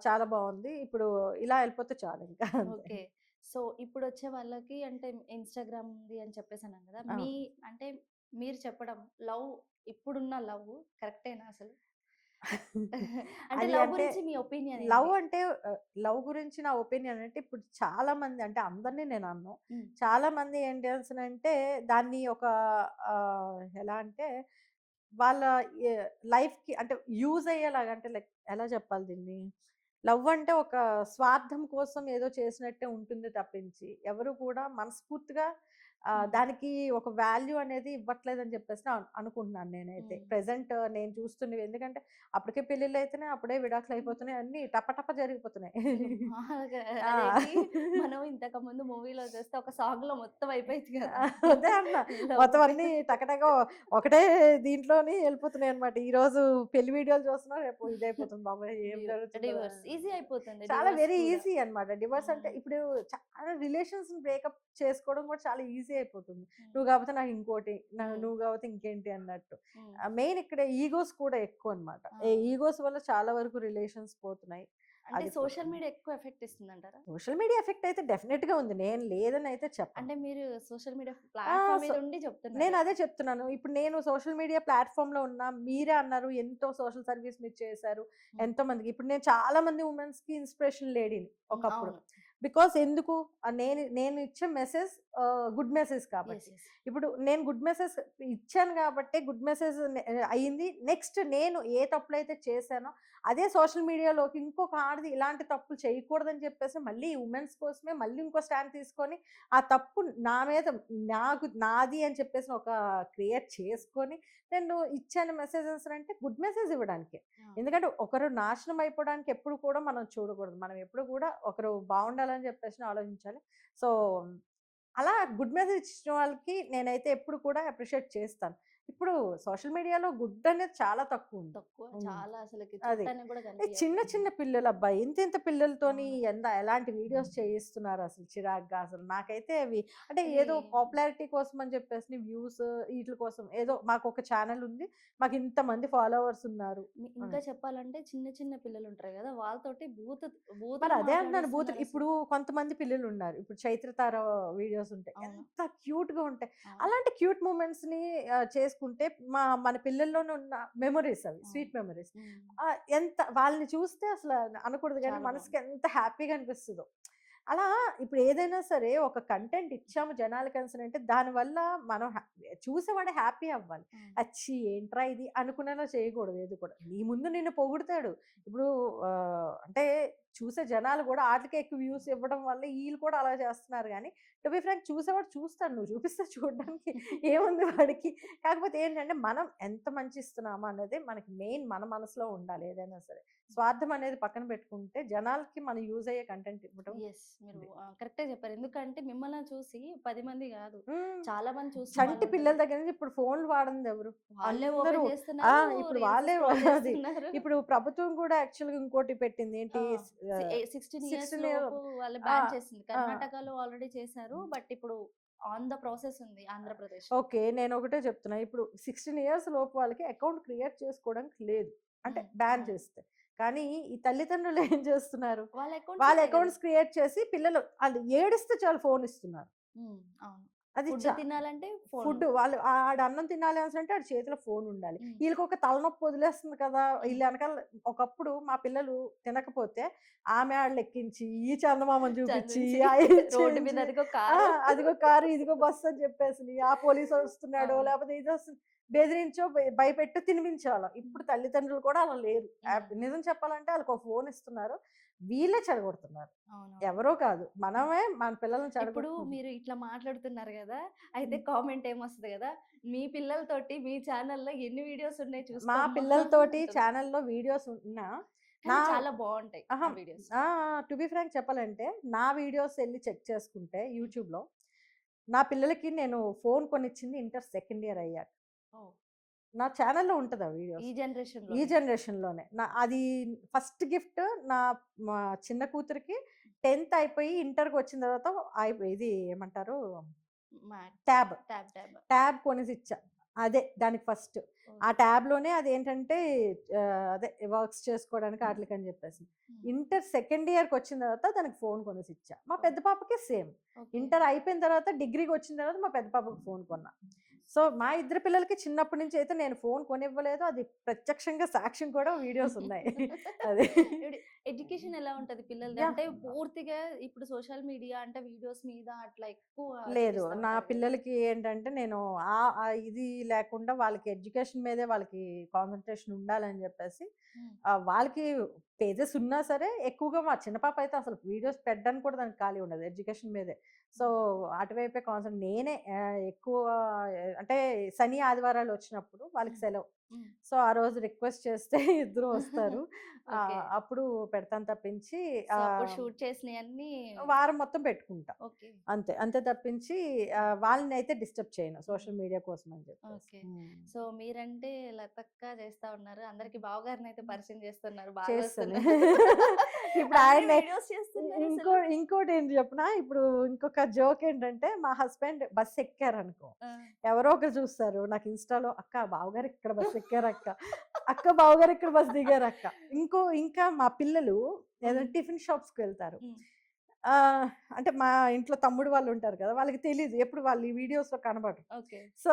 చాలా బావుంది. ఇప్పుడు ఇలా ఎళ్ళిపోతే చాలింకా అంతే.
ఓకే. సో, ఇప్పుడొచ్చే వాళ్ళకి అంటే ఇన్‌స్టాగ్రామ్ ఉంది అని చెప్పేసన్నాను గదా!
అవును.
అంటే మీరు చెప్పడం లవ్ ఇప్పుడున్న లవ్ కరెక్టేనా అసలు? అంటే
అది
లవ్
అంటే
గురించి మీ ఒపీనియన్
లవ్
ఏంటి?
అంటే లవ్ గురించి నా ఒపీనియన్ అంటే ఇప్పుడు చాలా మంది అంటే అందరిని నేను అనను.
హ్మ్.
చాలా మంది ఏం చేస్తున్నారంటే దాన్ని ఒక ఎలా అంటే వాళ్ళ ఎ లైఫ్‌కి అంటే యూజ్ అయ్యేలాగా అంటే లైక్ ఎలా చెప్పాలి దీన్ని? లవ్ అంటే ఒక స్వార్థం కోసం ఏదో చేసినట్టే ఉంటుంది తప్పించి, ఎవరు కూడా మనస్ఫూర్తిగా
హ్మ్.
దానికి ఒక వాల్యూ అనేది ఇవ్వట్లేదని చెప్పేసి అనుకుంటున్నాను నేనైతే.
హ్మ్.
ప్రెజెంట్ నేను చూస్తున్నవి ఎందుకంటే అప్పటికే పెళ్ళిళ్ళైతున్నాయి, అప్పుడే విడాకులయిపోతున్నాయి. అన్నీ టపటప జరిగిపోతున్నాయి.
అసలు మాములుగా
ఆ!
అదేంటి మనం ఇంతకుముందు మూవీలో చూస్తే ఒక సాంగ్‌లో మొత్తం అయిపోయిద్ది గదా!
అదే అంటున్నా.
లవ్
మొత్తం
పే
అన్నీ టకటక ఒకటే దీంట్లోని ఎళ్ళిపోతున్నాయనమాట. ఈరోజు పెళ్లి వీడియోలు చూస్తున్నా, రేపు ఇదయిపోతుంది. బాబోయ్! ఏం
డివ్
జరుగుతుందో
డివోర్స్ ఈజీ అయిపోతుంది
చాలా
డివోర్స్
వెరీ
కూడా.
ఈజీ అనమాట. డివోర్స్ అంటే
హ్మ్.
ఇప్పుడు చాలా రిలేషన్స్‌ని బ్రేకప్ చేసుకోవడం కూడా చాలా ఈజీ అయిపోతుంది.
హ్మ్.
నువ్వు కాకపోతే నాకు ఇంకోటి,
హ్మ్.
నువ్వు కాకపోతే ఇంకేంటి అన్నట్టు.
హ్మ్.
మెయిన్ ఇక్కడ ఈగోస్ కూడా ఎక్కువనమాట.
ఆ!
ఈగోస్ వల్ల చాలా వరకు రిలేషన్స్ పోతున్నాయి.
అంటే
అది కూడా.
సోషల్ మీడియా ఎక్కువ ఎఫెక్ట్ ఇస్తుందంటారా?
సోషల్ మీడియా ఎఫెక్ట్ అయితే డెఫినిట్‌గా ఉంది. నేను లేదని అయితే చెప్పను.
అంటే మీరు సోషల్ మీడియా
ఆ!
ప్లాట్‌ఫార్మ్ మీద ఉండి చెప్తున్నారు.
నేనదే చెప్తున్నాను. ఇప్పుడు నేను సోషల్ మీడియా ప్లాట్‌ఫార్మ్‌లో ఉన్నా. మీరే అన్నారు ఎంతో సోషల్ సర్వీస్ మీరు చేశారు.
హ్మ్.
ఎంతోమందికి ఇప్పుడు నేను చాలా మంది వుమెన్స్‌కి ఇన్‌స్పిరేషన్ లేడీని
హ్మ్.
ఒకప్పుడు.
అవును.
బికాజ్ ఎందుకు? నేను నేను ఇచ్చే మెసేజ్ గుడ్ మెసేజ్
యెస్.
కాబట్టి.
యెస్.
ఇప్పుడు నేను గుడ్ మెసేజ్ ఇచ్చాను గాబట్టే గుడ్ మెసేజ్ అయింది. నెక్స్ట్ నేను ఏ తప్పులైతే చేశానో అదే సోషల్ మీడియాలోకి ఇంకొక ఆడది ఇలాంటి తప్పులు చేయకూడదని చెప్పేసి మళ్ళీ వుమెన్స్ కోసమే మళ్ళీ ఇంకో స్టాండ్ తీసుకొని ఆ తప్పు నా మీద నాది అని చెప్పేసి ఒక క్రియేట్ చేసుకొని నేను ఇచ్చాను మెసేజెస్ అంటే గుడ్ మెసేజ్ ఇవ్వడానికే.
ఆ!
ఎందుకంటే ఒకరు నాశనం అయిపోవడానికి ఎప్పుడు కూడా మనం చూడకూడదు. మనం ఎప్పుడు కూడా ఒకరు బావుండాలని చెప్పేసి ఆలోచించాలి. సో, అలా గుడ్ మెసేజ్ ఇచ్చిన వాళ్ళకి నేనైతే ఎప్పుడు కూడా అప్రిషియేట్ చేస్తాను. ఇప్పుడు సోషల్ మీడియాలో గుడ్ అనేది చాలా తక్కువ ఉంది.
తక్కువ
హ్మ్.
చాలా అసలకి
అది.
చూడటానికి కూడా
చిన్న
కనిపియట్లేదు.
చిన్న పిల్లలు అబ్బా! ఇంతింత పిల్లలతోని
అవును.
ఎలాంటి వీడియోస్ చేయిస్తున్నారు అసలు చిరాకుగా అసలు. నాకైతే అవి అంటే
అది
ఏదో పాపులారిటీ కోసం అని చెప్పేసి వ్యూస్ ఈట్ల కోసం ఏదో మాకొక ఛానెల్ ఉంది. మాకు ఇంతమంది ఫాలోవర్స్ ఉన్నారు
ఇంకా
అని.
చెప్పాలంటే చిన్న చిన్న పిల్లలు ఉంటారు కదా! వాళ్ళతోటి
మరి
బూతులు
అదే అంటున్నాను బూతులు.
మాట్లాడేస్తున్నారు అసలు.
ఇప్పుడు కొంతమంది పిల్లలున్నారు. ఇప్పుడు 'చైత్ర తార' వీడియోస్ ఉంటాయి.
అవును.
ఎంత క్యూట్‌గా ఉంటాయి.
అవును.
అలాంటి క్యూట్ మూమెంట్స్‌ని చేసుకుంటే మన పిల్లల్లోనే ఉన్న మెమోరీస్ అవి.
అవును.
Sweet memories.
హ్మ్.
ఎంత వాళ్ళని చూస్తే అసల అనకూడదు గానీ
చాలా
మనసుకి
బావుంది.
ఎంత హ్యాపీగా అనిపిస్తదో. అలా ఇప్పుడు ఏదైనా సరే ఒక కంటెంట్ ఇచ్చాము జనాలకనేసనంటే దానివల్ల మనం చూసేవాడు హ్యాపీ అవ్వాలి.
అవును.
అచ్చి! ఏంట్రా ఇది అనుకునేలా చేయకూడదు ఏది కూడా. నీ ముందు నిన్ను పొగుడుతాడు. ఇప్పుడు అంటే చూసే జనాలు గూడా ఆటికే ఎక్కువ వ్యూస్ ఇవ్వడం వల్ల ఈళ్ళు కూడా అలా చేస్తున్నారు గానీ, టు బీ ఫ్రాంక్ చూసేవాడు చూస్తాడు. నువ్వు చూపిస్తే చూడడానికి ఏముంది వాడికి. కాకపోతే ఏంటంటే, మనం ఎంత మంచి ఇస్తున్నామా అన్నదే మనకి మెయిన్ మన మనసులో ఉండాలి ఏదైనా సరే. స్వార్థం అనేది పక్కన పెట్టుకుంటే, జనాలకి మనం యూజ్ అయ్యే కంటెంట్ ఇవ్వడం
యెస్. మీరు
ఇది.
కరెక్టే చెప్పారు. ఎందుకంటే మిమ్మల్ని చూసి 10 మంది గాదు.
హ్మ్.
చాలా మంది చూసిన
చంటి పిల్లల
వాళ్ళుంటారు.
దగ్గర నుంచి ఇప్పుడు ఫోన్‌లు వాడందెవరు?
వాళ్ళే
అందరూ.
ఓపెన్
ఆ!
చేస్తున్నారు.
ఇప్పుడు
రీల్స్
వాళ్ళే
స్క్రోల్
అది.
చేస్తున్నారు.
ఇప్పుడు ప్రభుత్వం కూడా యాక్చువల్‌గా ఇంకోటి పెట్టింది. ఏంటి
ఆ!
ఆహ్,
16 ఇయర్స్
16 ఇయర్
లోపు వాళ్ళు
ఆ!
బ్యాన్ చేసింది.
ఆ!
కర్ణాటకలో ఆల్రెడీ చేశారు. బట్ ఇప్పుడు ఆన్ ద ప్రాసెస్ ఉంది ఆంధ్రప్రదేశ్‌లో.
ఓకే. నేనొకటే చెప్తున్నా. ఇప్పుడు 16 ఇయర్స్ లోపు వాళ్ళకి అకౌంట్ క్రియేట్ చేసుకోవడానికి లేదు. అంటే బ్యాన్
అవును.
చేస్తే. కానీ ఈ తల్లిదండ్రులు ఏం చేస్తున్నారు?
వాళ్ళ అకౌంట్స్
వాళ్ళ
ఉంటాయి గదా!
అకౌంట్స్ క్రియేట్ చేసి పిల్లలు ఆళ్ళు ఏడిస్తే చాలు ఫోన్ ఇస్తున్నారు.
అవును.
అది
ఫుడ్ తినాలంటే ఫోను.
ఫుడ్ వాళ్ళు ఆడు అన్నం తినాలి అనేసంటే ఆడి చేతిలో ఫోన్ ఉండాలి.
హ్మ్.
ఈళ్ళకొక తలనొప్పి వదిలేస్తుంది కదా!
హ్మ్.
ఈళ్ళ ఎనకాల ఒకప్పుడు మా పిల్లలు తినకపోతే ఆమె ఆళ్ళెక్కించి, ఈ చందమామను చూపిచ్చి,
చందుంచి
ఆ
రోడ్డు మీద
ఇచ్చేంచి
అదిగో
ఆ!
కారు.
అదిగో కారు, ఇదిగో బస్సు అని చెప్పేసని, ఆ పోలీసొస్తున్నాడో
అవును.
లేపోతే ఇదొస్తుంది. బెదిరించో, భయపెట్టో తినిపించేవాళ్ళం.
హ్మ్.
ఇప్పుడు తల్లిదండ్రులు కూడా అలా లేరు.
హ్మ్.
నిజం చెప్పాలంటే ఆళ్ళకో ఫోన్ ఇస్తున్నారు. వీళ్ళే చెడగొడుతున్నారు.
అవునవును.
ఎవరో కాదు.
హ్మ్.
మనమే మన పిల్లల్ని
ఇప్పుడు
చెడగొట్టుకుంటున్నాం.
మీరు ఇట్లా మాట్లాడుతున్నారు గదా! అయితే
హ్మ్.
కామెంట్ ఏమొస్తది గదా! మీ పిల్లలతోటి మీ ఛానెల్‌లో ఎన్ని వీడియోస్ ఉన్నాయి
మా
చూసుకోమ్మా
పిల్లలతోటి
అంటుంది.
ఛానెల్‌లో వీడియోస్ ఉన్నా,
కానీ
నా
చాలా బావుంటాయి
అహా!
ఆ వీడియోస్.
ఆ! టు బీ ఫ్రాంక్ చెప్పాలంటే, నా వీడియోస్ ఎళ్లి చెక్ చేసుకుంటే
హ్మ్.
యూట్యూబ్‌లో, నా పిల్లలకి నేను ఫోన్ కొనిచ్చింది ఇంటర్ సెకండ్ ఇయర్ అయ్యాక.
ఓహ్!
నా ఛానెల్‌లో ఉంటది ఆ
ఈ
వీడియోస్. ఈ
జనరేషన్‌లోనే.
జనరేషన్‌లోనే. అది ఫస్ట్ గిఫ్ట్ నా మా చిన్న కూతురికి 10థ్ అయిపోయి ఇంటర్‌కొచ్చిన తర్వాత ఇది ఏమంటారు
మ్యాట్
ట్యాబ్.
ట్యాబ్.
ట్యాబ్ కొనేసిచ్చా. అదే దానికి ఫస్ట్. ఆ
ఓకే.
ట్యాబ్‌లోనే అదేంటంటే అదే వర్క్స్ చేసుకోవడానికి ఆటిలకని జెప్పేసి.
హ్మ్.
ఇంటర్ సెకండ్ ఇయర్‌కొచ్చిన తర్వాత దానికి ఫోన్ కొనేసిచ్చా. మా
ఓహ్!
పెద్ద పాపకి సేమ్.
ఓకే.
ఇంటర్ అయిపోయిన తర్వాత డిగ్రీకొచ్చిన తర్వాత మా పెద్ద పాపకి ఫోన్ కొన్నా. సో, మా ఇద్దరి పిల్లలకి చిన్నప్పటి నుంచి అయితే నేను ఫోన్ కొనివ్వలేదు. అది ప్రత్యక్షంగా సాక్ష్యం కూడా వీడియోస్ ఉన్నాయి. అది.
ఇప్పుడు ఎడ్యుకేషన్ ఎలా ఉంటది పిల్లలది?
యాహ్!
అంటే పూర్తిగా ఇప్పుడు సోషల్ మీడియా అంటే వీడియోస్ మీద అట్లా ఎక్కువ
లేదు.
చూపిస్తా
నా
ఉంటారు గదా!
పిల్లలకి ఏంటంటే నేను ఇది లేకుండా వాళ్ళకి ఎడ్యుకేషన్ మీదే వాళ్ళకి కాన్సంట్రేషన్ ఉండాలని జెప్పేసి
హ్మ్.
వాళ్ళకి పేజెస్ ఉన్నా సరే ఎక్కువగా మా చిన్న పాప అయితే అసలు వీడియోస్ పెట్టడానికి కూడా దానికి ఖాళీ ఉండదు. ఎడ్యుకేషన్ మీదే. సో,
హ్మ్.
అటువైపే నేనే ఎక్కువ అంటే శని, ఆదివారాలు వచ్చినప్పుడు వాళ్ళకి
హ్మ్.
సెలవు.
హ్మ్.
సో, ఆ రోజు రిక్వెస్ట్ చేస్తే ఇద్దరు వస్తారు.
ఓకే.
అప్పుడు పెడతాను తప్పించి
సో, అప్పుడు
ఆహ్,
షూట్ చేసినయన్నీ
వారం మొత్తం పెట్టుకుంటా.
ఓకే.
అంతే. అంతే తప్పించి వాళ్ళనైతే డిస్టర్బ్ చేయను
హ్మ్.
సోషల్ మీడియా కోసం అని చెప్పేసి.
ఓకే.
హ్మ్.
సో, మీరంటే లతక్కా చేస్తా ఉన్నారు. అందరికి బావగారినైతే పరిచయం చేస్తున్నారు. బాగా
చేస్తాను.
వస్తున్నారు.
ఇప్పుడు
అన్ని
ఆయన్నే
వీడియోస్ చేస్తున్నారసలు.
ఇంకోటేంటి చెప్పనా? ఇప్పుడు ఇంకొక జోక్ ఏంటంటే మా హస్బెండ్ బస్ ఎక్కారనుకో,
ఆ!
ఎవరో ఒకరు చూస్తారు. నాకు ఇన్‌స్టాలో "అక్క బావగారు ఇక్కడ బస్ ఎక్కారక్క. అక్క బావగారు ఇక్కడ బస్ దిగారక్క." ఇంకా మా పిల్లలు
హ్మ్.
ఏదైనా టిఫిన్ షాప్స్‌కి వెళ్తారు.
హ్మ్.
ఆహ్, అంటే మా ఇంట్లో తమ్ముడు వాళ్ళు ఉంటారు కదా! వాళ్ళకి తెలీదు. ఎప్పుడు వాళ్ళు ఈ వీడియోస్‌లో కనపడరు.
ఓకే.
సో,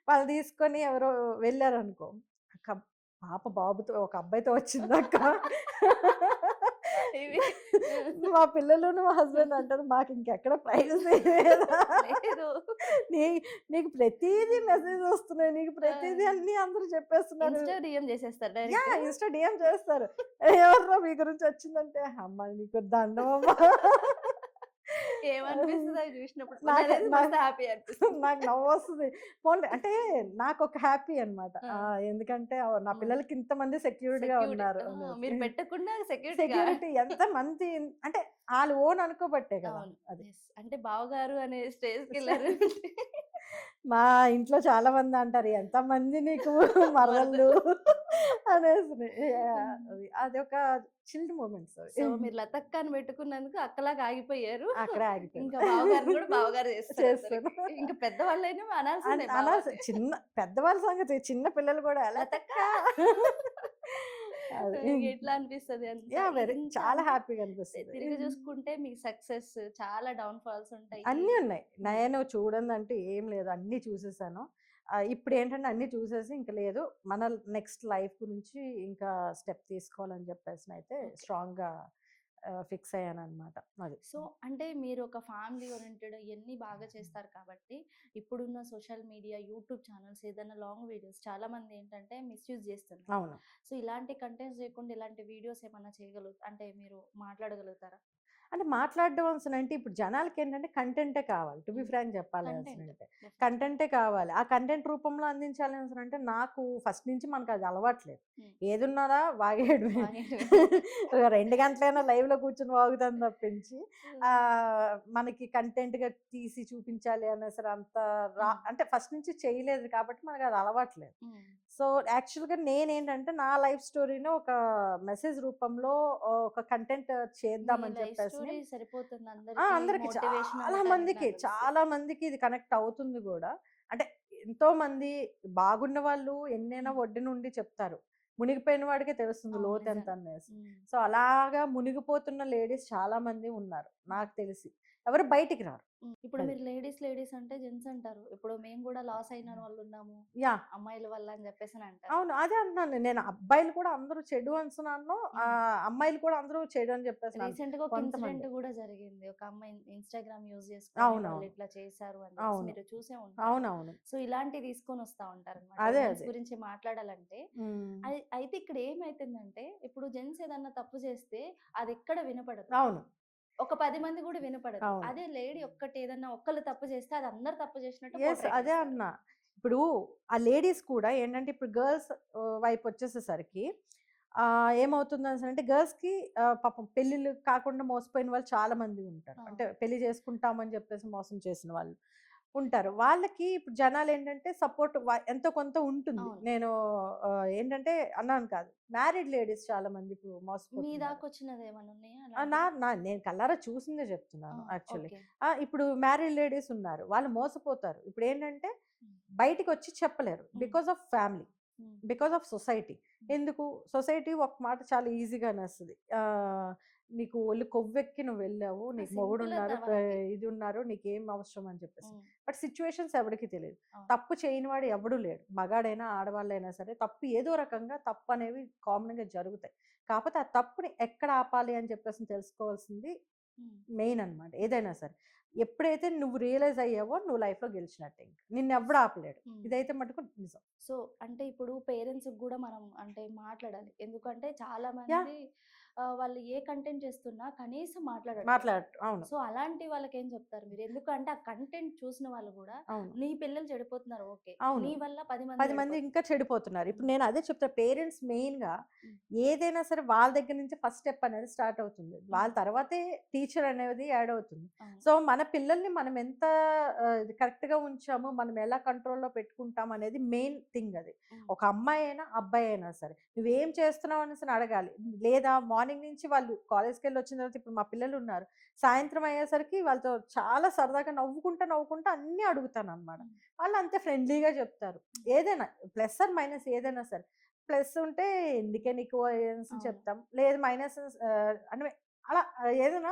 వాళ్ళు తీసుకొని ఎవరో వెళ్ళారనుకో, "అక్క పాప బాబుతో ఒక అబ్బాయితో వచ్చిందక్క."
ఇవి
మా పిల్లలును, మా హస్బెండ్ అంటారు, "మాకింకెక్కడ ప్రైవసీ లేదా?
లేదు.
నీ నీకు ప్రతీదీ మెసేజ్ వస్తున్నాయి. నీకు
ఆ!
ప్రతీదీ అన్నీ అందరూ చెప్పేస్తున్నారు."
ఇన్‌స్టా డీఎం చేసేస్తారు డైరెక్ట్.
ఇన్‌స్టా డీఎం చేస్తారు. ఎవర్రా మీ గురించి వచ్చిందంటే, "అమ్మ నీకు దండమమ్మా."
ఏమనిపిస్తది అవి చూసినప్పుడు?
నాక
నాకైతే
నా
మస్తు హ్యాపీ అనిపిస్తది.
నాకు నవ్వొస్తది. పోన్లే అంటే నాకొక హ్యాపీ అన్నమాట.
ఆ!
ఎందుకంటే నా
హ్మ్.
పిల్లలకి ఇంతమంది సెక్యూర్డ్‌గా
సెక్యూరిటీ.
ఉన్నారు
ఆ!
అనేసి.
మీరు పెట్టకుండా సెక్యూరిటీగా
సెక్యూరిటీ ఎంతమంది అంటే ఆళ్ళు ఓన్ అనుకోబట్టే కదా!
అవును.
అది.
యెస్. అంటే బావగారు అనే స్టేజ్‌కెళ్లారంటే
మా ఇంట్లో చాలా మంది అంటారు, "ఎంతమంది నీకు మరదళ్ళు" అనేసి. యాహ్! అది అదొక చిల్డ్ మూమెంట్స్ అవి.
సో, మీరు లతక్క అని పెట్టుకున్నందుకు అక్కలాగా ఆగిపోయారు.
అక్కడే ఆగిపోయాను.
ఇంకా బావగారిని కూడా బావగారు చేస్తారు
చేస్తాను.
అందరికి. ఇంక పెద్దవాళ్ళైనా అనాల్సిందే బావ
అనాల్సి
అని.
చిన్న పెద్దవాళ్ళ సంగతి, చిన్న పిల్లలు కూడా
లతక్క.
లతక్క. అది.
ఎట్లా అనిపిస్తది అంత
యాహ్! వెరీ
ఇంత
చాలా
అంటే
హ్యాపీగా అనిపిస్తది.
తిరిగి చూసుకుంటే మీ సక్సెస్ చాలా డౌన్ ఫాల్స్ ఉంటాయి.
అన్నీ ఉన్నాయి.
హ్మ్.
నేను చూడనిదంటూ ఏం లేదు. అన్నీ చూసేసాను. ఇప్పుడేంటంటే అన్నీ చూసేసి ఇంక లేదు. మన నెక్స్ట్ లైఫ్ గురించి ఇంకా స్టెప్ తీసుకోవాలని చెప్పేసనయితే
ఓకే.
స్ట్రాంగ్‌గా ఫిక్స్ అయ్యాననమాట. అది.
సో, అంటే మీరు ఒక ఫ్యామిలీ ఓరియెంటెడ్ ఇయన్నీ బాగా చేస్తారు కాబట్టి, ఇప్పుడున్న సోషల్ మీడియా, యూట్యూబ్ ఛానెల్స్ ఏదైనా లాంగ్ వీడియోస్ చాలామంది ఏంటంటే మిస్‌యూజ్ చేస్తున్నారు.
అవును.
సో, ఇలాంటి కంటెంట్స్ చేయకుండా ఇలాంటి వీడియోస్ ఏమన్నా అంటే మీరు మాట్లాడగలుగుతారా?
అంటే మాట్లాడడం అనేసనంటే ఇప్పుడు జనాలకేంటంటే కంటెంటే కావాలి. టు బి
హ్మ్.
ఫ్రాంక్ చెప్పాలి
కంటెంట్
అనేసనంటే.
డెఫినెట్‌లీ.
కంటెంటే కావాలి. ఆ కంటెంట్ రూపంలో అందించాలి అనేసనంటే నాకు ఫస్ట్ నుంచి మనకది అలవాట్లేదు.
హ్మ్.
ఏదున్నారా వాగేయడమే.
వాగేయడమే.
2 గంటలైనా లైవ్‌లో కూర్చొని వాగుతాను తప్పించి
హ్మ్.
మనకి కంటెంట్‌గా తీసి చూపించాలి అనేసరి అంత
హ్మ్.
అంటే ఫస్ట్ నుంచి చేయలేదు కాబట్టి మనకది అలవాట్లేదు.
హ్మ్.
సో, యాక్చువల్‌గా నేనేంటంటే నా లైఫ్ స్టోరీని ఒక మెసేజ్ రూపంలో ఒక కంటెంట్
మీ
చేద్దామని
లైఫ్
చెప్పేసని
స్టోరీ సరిపోతుంది అందరికి
అందరికి
మోటివేషన్
చాలా
ఉండటానికి
మందికి,
నాకు తెలిసి.
చాలా మందికి ఇది కనెక్ట్ అవుతుంది గూడా. అంటే ఎంతోమంది బాగున్న వాళ్ళు ఎన్నైనా
హ్మ్.
ఒడ్డునుండి చెప్తారు. మునిగిపోయిన వాడికే తెలుస్తుంది
అవును.
లోతెంత
నిజంగా.
అనేసి.
హ్మ్.
సో, అలాగా మునిగిపోతున్న లేడీస్ చాలా మంది ఉన్నారు
హ్మ్.
నాకు తెలిసి. ఎవరు బయటికి రారు.
హ్మ్. ఇప్పుడు
అది.
మీరు లేడీస్ అంటే జెంట్స్ అంటారు. ఇప్పుడు మేము గూడా లాస్ అయిన వాళ్ళున్నాము.
యాహ్!
అమ్మాయిల వల్ల అని జెప్పేసని అంటారు.
అవును. అదే అంటున్నాను. నేను అబ్బాయిలు కూడా అందరూ చెడు అనేసనను.
హ్మ్.
అమ్మాయిలు కూడా అందరూ చెడు అని చెప్పేసనను.
రీసెంట్‌గా ఒక
కొంతమంది.
ఇన్సిడెంట్ గూడా జరిగింది. ఒక అమ్మాయి ఇన్‌స్టాగ్రామ్ యూజ్ చేసుకొని వాళ్ళు
అవునవును.
ఇట్లా చేశారు అని జెప్పేసి
అవును.
మీరు చూసే ఉంటారు.
అవునవును.
సో, ఇలాంటివి తీసుకొనొస్తా ఉంటారనమాట.
అదే.
ఉమెన్స్
అదే.
గురించి మాట్లాడాలంటే.
హ్మ్.
అయితే ఇక్కడ ఏమైతుందంటే ఇప్పుడు జెంట్స్ ఏదన్నా తప్పు చేస్తే అదెక్కడ వినపడదు.
అవును.
ఒక 10 మంది గూడా వినపడదు.
అవును.
అదే లేడీ ఒక్కటి ఏదన్నా ఒక్కళ్ళు తప్పు చేస్తే అది అందరూ తప్పు చేసినట్టు
యెస్.
పోర్ట్రేట్
అదే
చేస్తారు.
అంటున్నా. ఇప్పుడు ఆ లేడీస్ కూడా ఏంటంటే ఇప్పుడు గర్ల్స్ వైపొచ్చేసేసరికి ఏమవుతుందనేసనంటే గర్ల్స్‌కి పాపం పెళ్ళిళ్ళు కాకుండా మోసపోయిన వాళ్ళు చాలా మంది ఉంటారు. అంటే
అవును.
పెళ్లి చేసుకుంటామని చెప్పేసి మోసం చేసిన వాళ్ళు ఉంటారు. వాళ్ళకి ఇప్పుడు జనాలేంటంటే సపోర్ట్ ఎంతో కొంత ఉంటుంది.
అవును.
నేను ఏంటంటే అన్నాను కాదు. మ్యారీడ్ లేడీస్ చాలా మంది ఇప్పుడు
మీ
మోసపోతున్నారు.
దాకొచ్చినదేమన్నా ఉన్నాయా
నా
అలాంటివి?
నా నేను కళ్ళారా చూసిందే
ఆ!
చెప్తున్నాను యాక్చువల్లీ.
ఓకే.
ఇప్పుడు మ్యారీడ్ లేడీస్ ఉన్నారు. వాళ్ళు మోసపోతారు. ఇప్పుడేంటంటే
హ్మ్.
బయటికొచ్చి చెప్పలేరు.
Hmm.
Because of family.
Hmm.
Because of society.
Hmm.
ఎందుకు? సొసైటీ ఒక మాట చాలా ఈజీగా అనేస్తది. నీకు ఒళ్ళు కొవ్వెక్కి నువ్వెళ్ళావు.
ఆ!
నీకు
సింపుల్
మొగుడున్నారు.
వాళ్ళకి.
ఇది ఉన్నారు. నీకేం అవసరం అని చెప్పేసి.
హ్మ్.
బట్ సిట్యుయేషన్స్ ఎవడికి తెలీదు.
అవును.
తప్పు చేయనివాడు ఎవడు లేడు. మగాడైనా, ఆడవాళ్ళైనా సరే తప్పు ఏదో రకంగా తప్పనేవి కామన్‌గా జరుగుతాయి. కాపోతే ఆ తప్పుని ఎక్కడ ఆపాలి అని చెప్పేసి తెలుసుకోవాల్సింది
హ్మ్.
మెయిన్ అనమాట. ఏదైనా సరే. ఎప్పుడైతే నువ్వు రియలైజ్ అయ్యావో నువ్వు లైఫ్‌లో గెలిచినట్టే ఇంక. నిన్నెవ్వడు ఆపలేడు.
హ్మ్.
ఇదైతే మటుకు నిజం.
సో, అంటే ఇప్పుడు పేరెంట్స్‌కి గూడా మనం అంటే మాట్లాడాలి. ఎందుకంటే చాలా
యాహ్!
మంది వాళ్ళు ఏ కంటెంట్ చేస్తున్నా కనీసం మాట్లాడట్లేదు.
అవును.
సో, అలాంటి వాళ్ళకేం చెప్తారు మీరు? ఎందుకంటే ఆ కంటెంట్ చూసిన వాళ్ళు గూడా
అవును.
నీ పిల్లలు చెడిపోతున్నారు ఓకే.
అవును.
నీ వల్ల 10 మంది
10 మంది ఇంకా
చెడిపోతున్నారు.
చెడిపోతున్నారు. ఇప్పుడు
హ్మ్.
నేను అదే చెప్తా పేరెంట్స్ మెయిన్‌గా
హ్మ్.
ఏదైనా సరే వాళ్ళ దగ్గర నుంచి ఫస్ట్ స్టెప్ అనేది స్టార్ట్ అవుతుంది.
హ్మ్.
వాళ్ళ తర్వాతే టీచర్ అనేది యాడ్ అవుతుంది.
అవును.
సో, మన పిల్లల్ని మనం ఎంత కరెక్ట్‌గా ఉంచామో, మనం ఎలా కంట్రోల్‌లో పెట్టుకుంటాం అనేది మెయిన్ థింగ్ అది.
హ్మ్.
ఒక అమ్మాయి అయినా, అబ్బాయి అయినా సరే. నువ్వేం చేస్తున్నావు అనేసని అడగాలి. లేదా మార్నింగ్ నుంచి వాళ్ళు కాలేజ్‌కెళ్ళి వచ్చిన తర్వాత ఇప్పుడు మా పిల్లలున్నారు. సాయంత్రం అయ్యేసరికి వాళ్ళతో చాలా సరదాగా నవ్వుకుంటా, నవ్వుకుంటా అన్నీ అడుగుతాననమాట.
హ్మ్.
వాళ్ళు అంతే ఫ్రెండ్లీగా చెప్తారు.
హ్మ్.
ఏదైనా ప్లస్ ఆర్ మైనస్ ఏదైనా సరే. ప్లస్ ఉంటే ఎందుకే నీకు అనేసి
అవును.
చెప్తాం. లేదు మైనస్ అంటే అలా ఏదైనా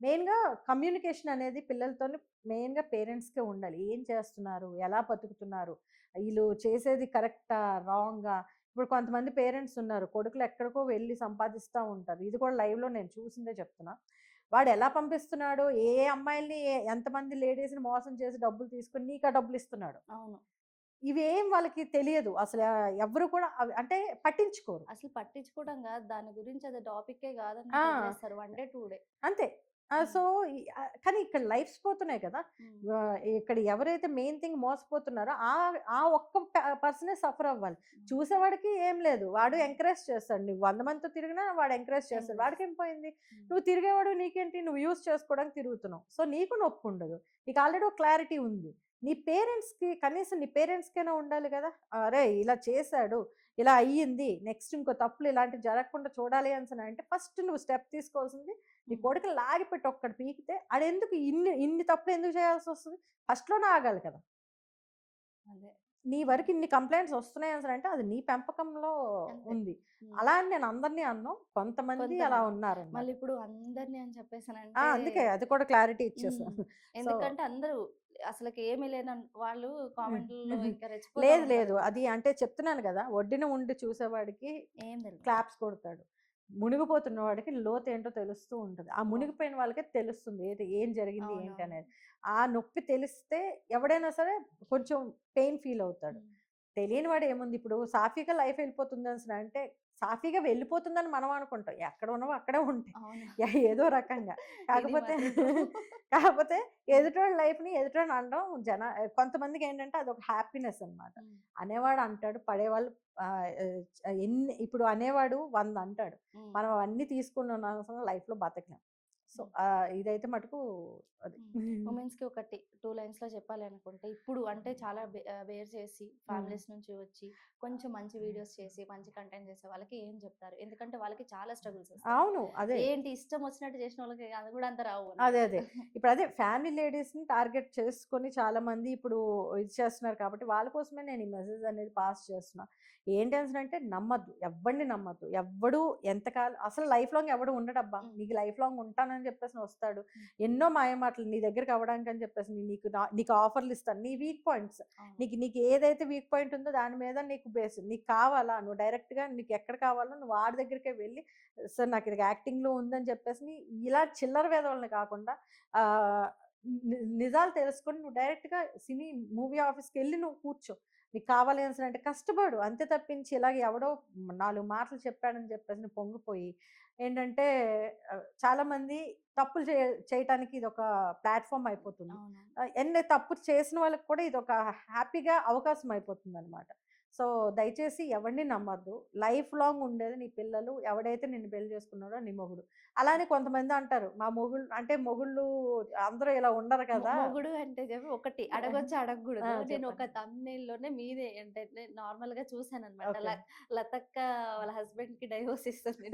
మెయిన్‌గా కమ్యూనికేషన్ అనేది పిల్లలతోని మెయిన్‌గా పేరెంట్స్‌కే ఉండాలి. ఏం చేస్తున్నారు? ఎలా బతుకుతున్నారు? ఈళ్ళు చేసేది కరెక్టా? రాంగా? ఇప్పుడు కొంతమంది పేరెంట్స్ ఉన్నారు. కొడుకులు ఎక్కడికో వెళ్లి సంపాదిస్తా ఉంటారు. ఇది కూడా లైవ్‌లో నేను చూసిందే చెప్తున్నా. వాడు ఎలా పంపిస్తున్నాడో, ఏ అమ్మాయిల్ని ఎంతమంది లేడీస్‌ని మోసం చేసి డబ్బులు తీసుకొని నీకా డబ్బులిస్తున్నాడు.
అవును.
ఇవేం వాళ్ళకి తెలియదు. ఎవ్వరు కూడా అంటే పట్టించుకోరు.
అసలు పట్టించుకోవడం గాదు. దాని గురించి అది టాపిక్కే
ఆ!
గాదన్నట్టు వదిలేస్తారు. 1 డే, 2 డే.
అంతే. సో కానీ ఇక్కడ లైఫ్స్ పోతున్నాయి కదా. ఇక్కడ ఎవరైతే మెయిన్ థింగ్ మోసపోతున్నారో ఆ ఒక్క పర్సనే సఫర్ అవ్వాలి. చూసేవాడికి ఏం లేదు, వాడు ఎంకరేజ్ చేస్తాడు. నువ్వు 100 మందితో తిరిగినా వాడు ఎంకరేజ్ చేస్తాడు. వాడికి ఏం పోయింది? నువ్వు తిరిగేవాడు నీకేంటి, నువ్వు యూస్ చేసుకోవడానికి తిరుగుతున్నావు. సో నీకు నొప్పి ఉండదు, నీకు ఆల్రెడీ ఒక క్లారిటీ ఉంది. నీ పేరెంట్స్కి కనీసం నీ పేరెంట్స్కైనా ఉండాలి కదా, అరే ఇలా చేశాడు, ఇలా అయ్యింది, నెక్స్ట్ ఇంకో తప్పులు ఇలాంటివి జరగకుండా చూడాలి అని అంటే ఫస్ట్ నువ్వు స్టెప్ తీసుకోవాల్సింది నీ కొడుకుని లాగిపెట్టి ఒక్కటి పీకితే ఆడెందుకు ఇన్ని తప్పులు ఎందుకు చేయాల్సి వస్తుంది? ఫస్ట్లోనే ఆగాలి కదా.
అదే
నీ వరకు ఇన్ని కంప్లైంట్స్ వస్తున్నాయి అంటే అది నీ పెంపకంలో
అంతే.
ఉంది. అలా అని నేను అందరినీ అన్నాను, కొంతమంది అలా ఉన్నారు.
మళ్ళీ ఇప్పుడు అందరిని అని చెప్పేసానంటే
అందుకే అది కూడా క్లారిటీ ఇచ్చేసాను.
ఎందుకంటే అందరూ అసలుకి ఏమీ లేని వాళ్ళు కామెంట్లో ఇంకా
లేదు లేదు, అది అంటే చెప్తున్నాను కదా, ఒడ్డిన ఉండి చూసేవాడికి
ఏం తెలియదు.
క్లాప్స్ కొడతాడు, మునిగిపోతున్న వాడికి లోతు ఏంటో తెలుస్తూ ఉంటుంది. ఆ మునిగిపోయిన వాళ్ళకే తెలుస్తుంది ఏం జరిగింది ఏంటి అనేది. ఆ నొప్పి తెలిస్తే ఎవడైనా సరే కొంచెం పెయిన్ ఫీల్ అవుతాడు. తెలియని వాడు ఏముంది, ఇప్పుడు సాఫీగా లైఫ్ వెళ్ళిపోతుంది అని అంటే సాఫీగా వెళ్ళిపోతుందని మనం అనుకుంటాం, ఎక్కడ ఉన్నావో అక్కడే ఉంటాయి ఏదో రకంగా. కాకపోతే ఎదుటోళ్ళ లైఫ్ని ఎదుటోళ్ళని అనడం కొంతమందికి ఏంటంటే అది ఒక హ్యాపీనెస్ అనమాట. అనేవాడు అంటాడు, పడేవాళ్ళు ఇప్పుడు అనేవాడు 100 అంటాడు, మనం అవన్నీ తీసుకున్న లైఫ్లో బతకలేం. సో ఇదైతే మటుకు అది
ఉమెన్స్ కి ఒకటి 2 లైన్స్ లో చెప్పాలి అనుకుంటే, ఇప్పుడు అంటే చాలా బేర్ చేసి ఫ్యామిలీస్ నుంచి వచ్చి కొంచెం మంచి వీడియోస్ చేసి మంచి కంటెంట్ చేసే వాళ్ళకి ఏం చెప్తారు? ఎందుకంటే వాళ్ళకి చాలా స్ట్రగుల్స్ వస్తాయి.
అవును, అదే
ఏంటి ఇష్టం వచ్చినట్టు చేసిన వాళ్ళకి అది కూడా అంత రావు.
అదే ఇప్పుడు అదే ఫ్యామిలీ లేడీస్ ని టార్గెట్ చేసుకొని చాలా మంది ఇప్పుడు ఇది చేస్తున్నారు. కాబట్టి వాళ్ళ కోసమే నేను ఈ మెసేజ్ అనేది పాస్ చేస్తున్నా. ఏంటి అంటే నమ్మద్దు, ఎవరిని నమ్మద్దు. ఎవ్వడు ఎంతకాలం అసలు లైఫ్ లాంగ్ ఎవడు ఉండడబ్బా. నీకు లైఫ్ లాంగ్ ఉంటానని చెప్పేసి వస్తాడు, ఎన్నో మాయమాటలు నీ దగ్గరికి అవ్వడానికి అని చెప్పేసి నీకు ఆఫర్లు ఇస్తాను. నీ వీక్ పాయింట్స్, నీకు ఏదైతే వీక్ పాయింట్ ఉందో దాని మీద నీకు బేస్, నీకు కావాలా, నువ్వు డైరెక్ట్గా నీకు ఎక్కడ కావాలో నువ్వు వాడి దగ్గరికే వెళ్ళి, సార్ నాకు ఇది యాక్టింగ్లో ఉందని చెప్పేసి ఇలా చిల్లర వేదవాళ్ళని కాకుండా నిజాలు తెలుసుకొని నువ్వు డైరెక్ట్గా సినీ మూవీ ఆఫీస్కి వెళ్ళి నువ్వు కూర్చో. నీకు కావాలి అంటే కష్టపడు, అంతే తప్పించి ఇలాగ ఎవడో 4 మాటలు చెప్పాడని చెప్పేసి పొంగిపోయి ఏంటంటే చాలామంది తప్పులు చేయటానికి ఇది ఒక ప్లాట్ఫామ్ అయిపోతుంది. ఎన్ని తప్పు చేసిన వాళ్ళకి కూడా ఇది ఒక హ్యాపీగా అవకాశం అయిపోతుంది అనమాట. సో దయచేసి ఎవరిని నమ్మద్దు. లైఫ్ లాంగ్ ఉండేది నీ పిల్లలు, ఎవడైతే నిన్ను పెళ్లి చేసుకున్నాడో నీ మొగుడు. అలానే కొంతమంది అంటారు మా మొగుళ్ళు అంటే మొగుళ్ళు అందరూ ఇలా ఉండరు కదా.
మొగుడు అంటే చెప్పి ఒకటి అడగొచ్చు అడగకూడదు. నేను ఒక తమ్నెయిల్లోనే మీదే అంటే నార్మల్ గా చూసాను అనమాట. లతక్క వాళ్ళ హస్బెండ్ కి డైవోర్స్ ఇస్తుంది.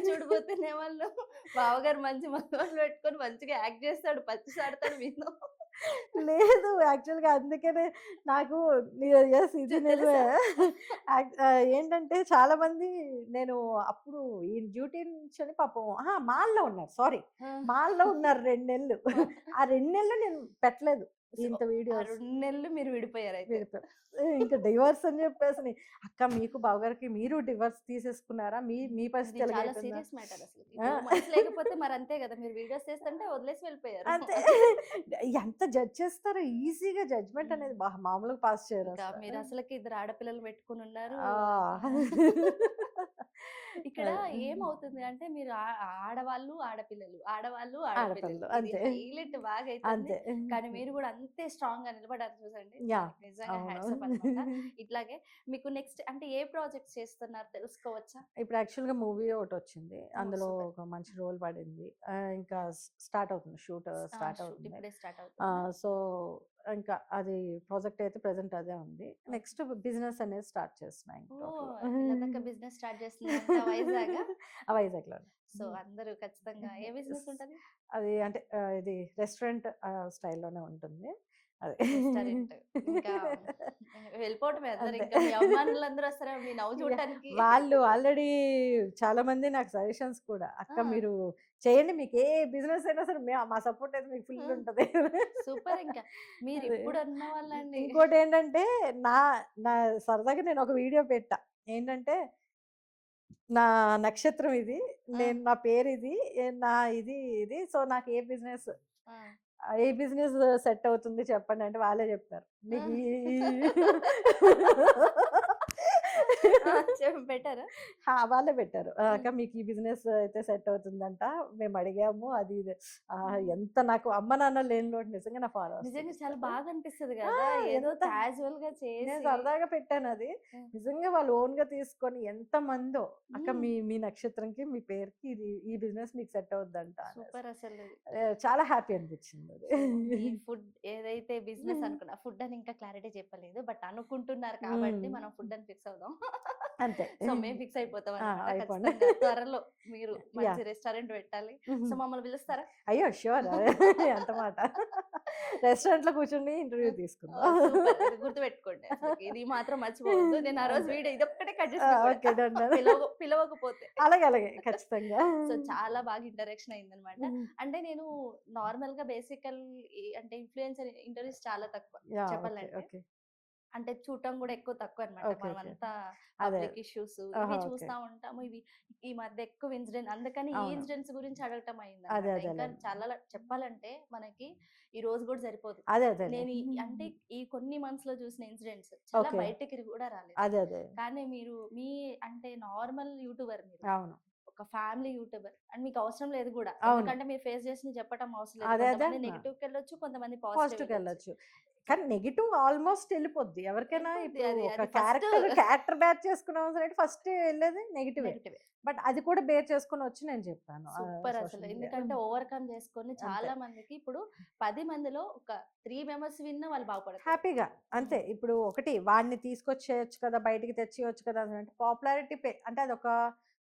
చూడబోతున్న వాళ్ళు బావగారు మంచి మగవాళ్ళు పెట్టుకొని మంచిగా యాక్ట్ చేస్తాడు, పచ్చిసాడతాడు మీద.
లేదు యాక్చువల్గా అందుకనే నాకు ఇది ఏంటంటే చాలా మంది నేను అప్పుడు ఈ డ్యూటీ నుంచి పాపం మాల్లో ఉన్నారు, సారీ మాల్లో ఉన్నారు 2 నెలలు. ఆ 2 నెలలు నేను పెట్టలేదు ఇంత వీడియో.
2 నెలలు మీరు విడిపోయారు.
ఇంకా డివోర్స్ అని చెప్పేసి, అక్క మీకు బావగారికి మీరు డివోర్స్ తీసేసుకున్నారా, మీ పరిస్థితి
లేకపోతే మరి అంతే కదా, మీరు వీడియోస్ చేస్తుంటే వదిలేసి వెళ్ళిపోయారు.
అంతే ఎంత జడ్జ్ చేస్తారో, ఈజీగా జడ్జ్మెంట్ అనేది మామూలుగా పాస్ చేయరు.
మీరు అసలుకి 2 ఆడపిల్లలు పెట్టుకుని ఉన్నారు. ఇక్కడ ఏమవుతుంది అంటే మీరు ఆడవాళ్ళు ఆడపిల్లలు, ఆడవాళ్ళు ఆడపిల్లలు హైలైట్ బాగా అయితే, కానీ మీరు కూడా అంతే స్ట్రాంగ్ గా నిలబడారు చూసండి. నిజంగా హ్యాట్స్ ఆఫ్ అన్నమాట. ఇట్లాగే మీకు నెక్స్ట్ అంటే ఏ ప్రాజెక్ట్స్ చేస్తున్నారు తెలుసుకోవచ్చా?
ఇప్పుడు యాక్చువల్ గా మూవీ ఒకటి వచ్చింది, అందులో ఒక మంచి రోల్ పడింది. ఇంకా స్టార్ట్ అవుతుంది, షూట్ స్టార్ట్ అవుతుంది. సో ఇంకా అది ప్రాజెక్ట్ అయితే ప్రెసెంట్ అదే ఉంది. నెక్స్ట్ బిజినెస్ అనేది స్టార్ట్ చేస్తున్నాయి.
బిజినెస్ స్టార్ట్ చేస్తున్నారు
వైజాగ్ లో.
సో అందరూ ఖచ్చితంగా ఏ బిజినెస్ ఉంటుంది?
అది అంటే ఇది రెస్టారెంట్ స్టైల్లోనే ఉంటుంది.
వెళ్ళిపోవటమే అభిమానులందరూ వస్తారా మీ నవ్వు చూడటానికి?
వాళ్ళు ఆల్రెడీ చాలా మంది నాకు సజెషన్స్ కూడా, అక్క మీరు చేయండి, మీకు ఏ బిజినెస్ అయినా సరే మా సపోర్ట్ అయితే మీకు ఫుల్ ఉంటది.
సూపర్. ఇంకా మీరు ఇప్పుడు అన్న వాళ్ళండి.
ఇంకోటి ఏంటంటే నా సరదాగా నేను ఒక వీడియో పెట్టా, ఏంటంటే నా నక్షత్రం ఇది, నేను నా పేరు ఇది, నా ఇది సో నాకు ఏ బిజినెస్ సెట్ అవుతుంది చెప్పండి అంటే వాళ్ళే చెప్పారు, నీకు
పెట్టారా?
వాళ్ళే పెట్టారు. "అక్క
హ్మ్.
మీకు ఈ బిజినెస్ అయితే సెట్ అవుతుందంట. మేము అడిగాము." అది ఇది.
హ్మ్.
ఎంత నాకు అమ్మ నాన్న లేని లోటు నిజంగా నా ఫాలోవర్స్
నిజంగా చాలా
తెలుస్తది.
బాగా అనిపిస్తది
ఆ!
గదా! ఏదో
ఎంత
క్యాజువల్‌గా
నేను
చేసి
సరదాగా పెట్టానది.
హ్మ్.
నిజంగా వాళ్ళు ఓన్‌గా తీసుకొని ఎంతమందో, "అక్క
హ్మ్.
మీ మీ నక్షత్రంకి, మీ పేరుకి ఇది ఈ బిజినెస్ మీకు సెట్ అవుద్దంట" అనేసి.
సూపర్ అసలది.
చాలా హ్యాపీ అనిపించిందది.
సో, మీ ఫుడ్ ఏదైతే బిజినెస్ అనుకున్నా ఫుడ్ అని ఇంకా క్లారిటీ చెప్పలేదు. బట్ అనుకుంటున్నారు కాబట్టి
హ్మ్.
మనం ఫుడ్ అని ఫిక్స్ అవుదాం.
అంతే.
సో, మేము ఫిక్స్ అయిపోతాం అన్నమాట.
అయిపోండి.
ఖచ్చితంగా త్వరలో మీరు మంచి
యాహ్!
రెస్టారెంట్ పెట్టాలి. సో, మమ్మల్ని పిలుస్తారా?
అయ్యో! ష్యూర్. ఎంత మాట. రెస్టారెంట్‌లో కూర్చొని ఇంటర్వ్యూ తీసుకుందాం.
సూపర్. ఇది గుర్తుపెట్టుకోండి అసలకి. ఇది మాత్రం మర్చిపోవద్దు. నేను ఆ రోజు
అంతే.
వీడియో ఇదొక్కటే కట్ చేసి మీకు
ఓకే.
పెడతా.
డన్. డన్.
పిలవకపోతే.
అలాగే. అలాగే. ఖచ్చితంగా.
సో, చాలా బాగా ఇంటరాక్షన్ అయిందనమాట.
హ్మ్.
అంటే నేను నార్మల్‌గా బేసికల్ అంటే ఇన్‌ఫ్లుయెన్సర్ ఇంటర్వ్యూస్ చాలా తక్కువ
యాహ్! ఓకే.
చెప్పాలంటే.
ఓకే.
అంటే చూడటం గూడా ఎక్కువ తక్కువనమాట.
ఓకే. ఓకే.
మనమంతా
అదే.
పబ్లిక్ ఇష్యూస్ ఇవి
ఆహా! ఓకే.
చూస్తా ఉంటాము. ఇవి ఈ మధ్య ఎక్కువ ఇన్సిడెంట్ అందుకని ఈ
అవును.
ఇన్సిడెంట్స్ గురించి అడగటం
అదే.
అయిందనమాట. ఇంకా
అదేలెండి.
చాలా చెప్పాలంటే మనకి ఈ రోజు గూడా సరిపోదు.
అదే. అదేలే.
నేను అంటే ఈ కొన్ని మంత్స్‌లో చూసిన ఇన్సిడెంట్స్ చాలా
ఓకే.
బయటికి గూడా రాలేదు.
అదే. అదే.
కానీ మీరు మీ అంటే నార్మల్ యూట్యూబర్ మీరు.
అవును.
ఒక ఫ్యామిలీ యూట్యూబర్. అండ్ మీకు అవసరం లేదు గూడా.
అవును.
ఎందుకంటే మీరు ఫేస్ చేసినయి చెప్పటం అవసరం లేదు.
అదే. అదే
కొంతమంది
అంటున్నా.
నెగెటివ్‌కెళ్ళొచ్చు. కొంతమంది పాజిటివ్ వెళ్ళొచ్చు.
పాజిటివ్‌కెళ్ళొచ్చు.
సో,
కానీ నెగెటివ్ ఆల్‌మోస్ట్ ఎళ్ళిపోద్ది. ఎవరికైనా
వెళ్ళిపోద్ది
ఇప్పుడు
అది.
ఒక
అది ఫస్ట్
క్యారెక్టర్ బ్యాచ్ చేసుకున్నాం సరే ఫస్ట్ ఎళ్ళేది నెగెటివే.
నెగెటివే.
బట్ అది కూడా బేర్ చేసుకొనొచ్చి నేను చెప్పాను.
సూపర్ అసలు.
Social media.
ఎందుకంటే ఓవర్‌కమ్ చేసుకొని
అంతే.
చాలా మందికి ఇప్పుడు 10 మందిలో ఒక 3 మెంబర్స్ విన్నా వాళ్ళు బాగుపడతారు.
హ్యాపీగా. అంతే.
హ్మ్.
ఇప్పుడు ఒకటి వాడిని తీసుకొచ్చేయొచ్చు కదా! బయటికి తెచ్చియొచ్చు కదా! అంటే పాపులారిటీ అంటే అదొక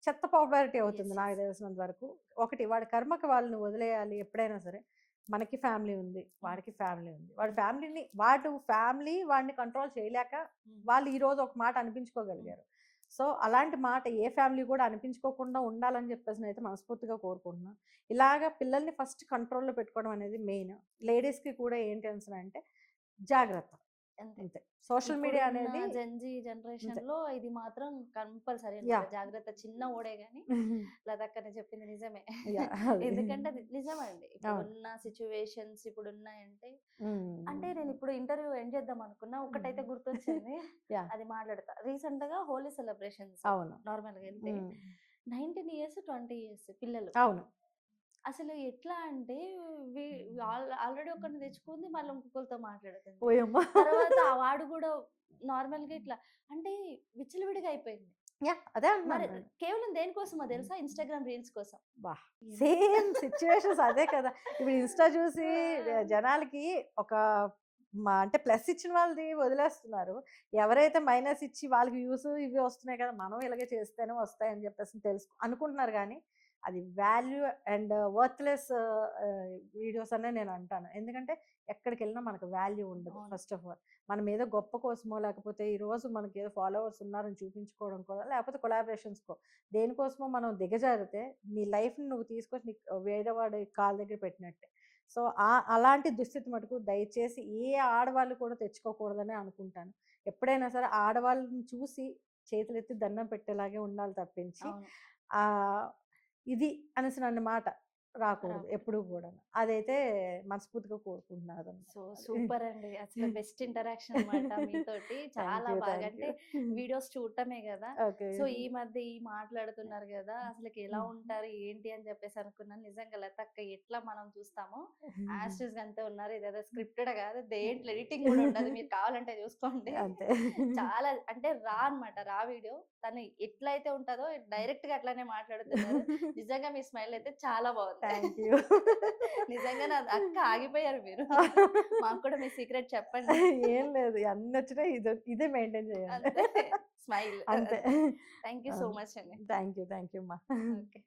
చెత్త పాపులారిటీ అవుతుంది
యెస్.
నాకు
యెస్.
తెలిసినంత వరకు. ఒకటి వాడి కర్మకి వాళ్ళని వదిలేయాలి ఎప్పుడైనా సరే. మనకి ఫ్యామిలీ ఉంది.
హ్మ్.
వాడికి ఫ్యామిలీ ఉంది. వాడి
హ్మ్.
ఫ్యామిలీని ఫ్యామిలీ వాడిని కంట్రోల్ చేయలేక
హ్మ్.
వాళ్ళు ఈరోజు ఒక మాట
హ్మ్.
అనిపించుకోగలిగారు. సో, అలాంటి మాట ఏ ఫ్యామిలీ కూడా అనిపించుకోకుండా ఉండాలని చెప్పేసి నేనైతే మనస్ఫూర్తిగా కోరుకుంటున్నా. ఇలాగ పిల్లల్ని ఫస్ట్ కంట్రోల్‌లో పెట్టుకోవడం అనేది మెయిన్. లేడీస్‌కి కూడా ఏంటి అనేసనంటే జాగ్రత్త.
అంతే.
అంతే. సోషల్ మీడియా
ఇప్పుడున్న
అనేది
జెన్‌జీ
అంతే.
జనరేషన్‌లో ఇది మాత్రం కంపల్సరీ అన్నమాట.
యాహ్!
జాగ్రత్త చిన్న ఓడే గాని లతక్కని చెప్పింది నిజమే.
యాహ్! అది.
ఎందుకంటే అది నిజమండి.
అవును.
ఇప్పుడున్న సిట్యుయేషన్స్ ఇప్పుడున్నాయంటే అంటే
హ్మ్.
నేనిప్పుడు ఇంటర్వ్యూ ఎండ్ చేద్దాం అనుకున్నా.
హ్మ్.
ఒకటైతే గుర్తొచ్చింది.
యాహ్!
అది మాట్లాడతా. రీసెంట్‌గా హోలీ సెలబ్రేషన్స్
అవును.
నార్మల్‌గా ఎళ్తే
హ్మ్.
19 ఇయర్స్, 20 ఇయర్స్ పిల్లలు.
అవును.
అసలు ఎట్లా అంటే వి ఆల్రెడీ ఒకడిని తెచ్చుకుంది. మళ్ళీ ఇంకొకళ్ళతో మాట్లాడుతుంది.
ఓయమ్మ!
తర్వాత ఆ వాడు గూడా నార్మల్‌గా ఇట్లా అంటే విచ్చలవిడిగా అయిపోయింది.
యాహ్! అదే
మరి
అంటున్నాను నేను.
కేవలం దేనికోసమో తెలుసా? ఇన్‌స్టాగ్రామ్ రీల్స్ కోసం.
అబ్బా!
ఎంత
సేమ్ సిట్యుయేషన్స్ అదే కదా! ఇప్పుడు ఇన్‌స్టా చూసి
ఆ!
జనాలకి ఒక అంటే ప్లస్ ఇచ్చిన వాళ్ళది వదిలేస్తున్నారు. ఎవరైతే మైనస్ ఇచ్చి వాళ్ళకి వ్యూస్ ఇవి వస్తున్నాయి కదా! మనం ఇలాగే చేస్తేనే వస్తాయని చెప్పేసి అనుకుంటున్నారు గానీ, అది వాల్యూ అండ్ వర్త్‌లెస్ వీడియోస్ అనే నేను అంటాను. ఎందుకంటే ఎక్కడికెళ్ళినా మనకు వాల్యూ ఉండదు
అవును.
First of all. మనం ఏదో గొప్ప కోసమో లేకపోతే ఈరోజు మనకేదో ఫాలోవర్స్ ఉన్నారని చూపించుకోవడం కూడా లేకపోతే కొలాబరేషన్స్‌కో దేనికోసమో మనం దిగజారితే నీ లైఫ్‌ని నువ్వు తీసుకొచ్చి వేరే వాడి కాళ్ళ దగ్గర పెట్టినట్టే. సో, అలాంటి దుస్థితి మటుకు దయచేసి ఏ ఆడవాళ్ళు కూడా తెచ్చుకోకూడదనే అనుకుంటాను. ఎప్పుడైనా సరే ఆడవాళ్ళని చూసి చేతులెత్తి దండం పెట్టేలాగే ఉండాలి తప్పించి
అవును.
ఆహ్, ఇది అనేసినన్న మాట రాకూడదు
రాకూడదు.
ఎప్పుడూ గూడాను. అదైతే మనస్ఫూర్తిగా కోరుకుంటున్నాననమాట.
సో,
అది.
సూపర్ అండి. అసలు బెస్ట్ ఇంటరాక్షన్ అన్నమాట మీతోటి.
థాంక్
చాలా
యూ.
బాగా
థాంక్
అంటే
యూ.
వీడియోస్ చూడటమే గదా!
ఓకే.
సో, ఈ మధ్య ఈ మాట్లాడుతున్నారు గదా! అసలకి ఎలా ఉంటారు? ఏంటి? అని చెప్పేసి అనుకున్నాను. నిజంగా లతక్క ఎట్లా మనం చూస్తామో యాజ్ టీజ్‌గా అంతే ఉన్నారు. ఇదేదో స్క్రిప్టెడ్ గాదు. దేంట్లో ఎడిటింగ్ గూడా ఉండదు. మీరు కావాలంటే చూసుకోండి.
అంతే.
చాలా అంటే అన్నమాట. వీడియో. తను ఎట్లయితే ఉంటదో డైరెక్ట్‌గా అట్లనే మాట్లాడుతున్నారు. నిజంగా మీ స్మైల్ అయితే చాలా బావుంది.
Thank you.
నిజంగా నా అక్క ఆగిపోయారు మీరు. మాకు కూడా మీ సీక్రెట్ చెప్పండి.
ఏం లేదు. అన్నొచ్చినాయి ఇదే మెయింటైన్ చేయండి.
అంతే. స్మైల్.
అంతే.
అంతే. థాంక్ యూ సో మచ్ అండి.
Thank you. థాంక్ యూ అమ్మా.
ఓకే.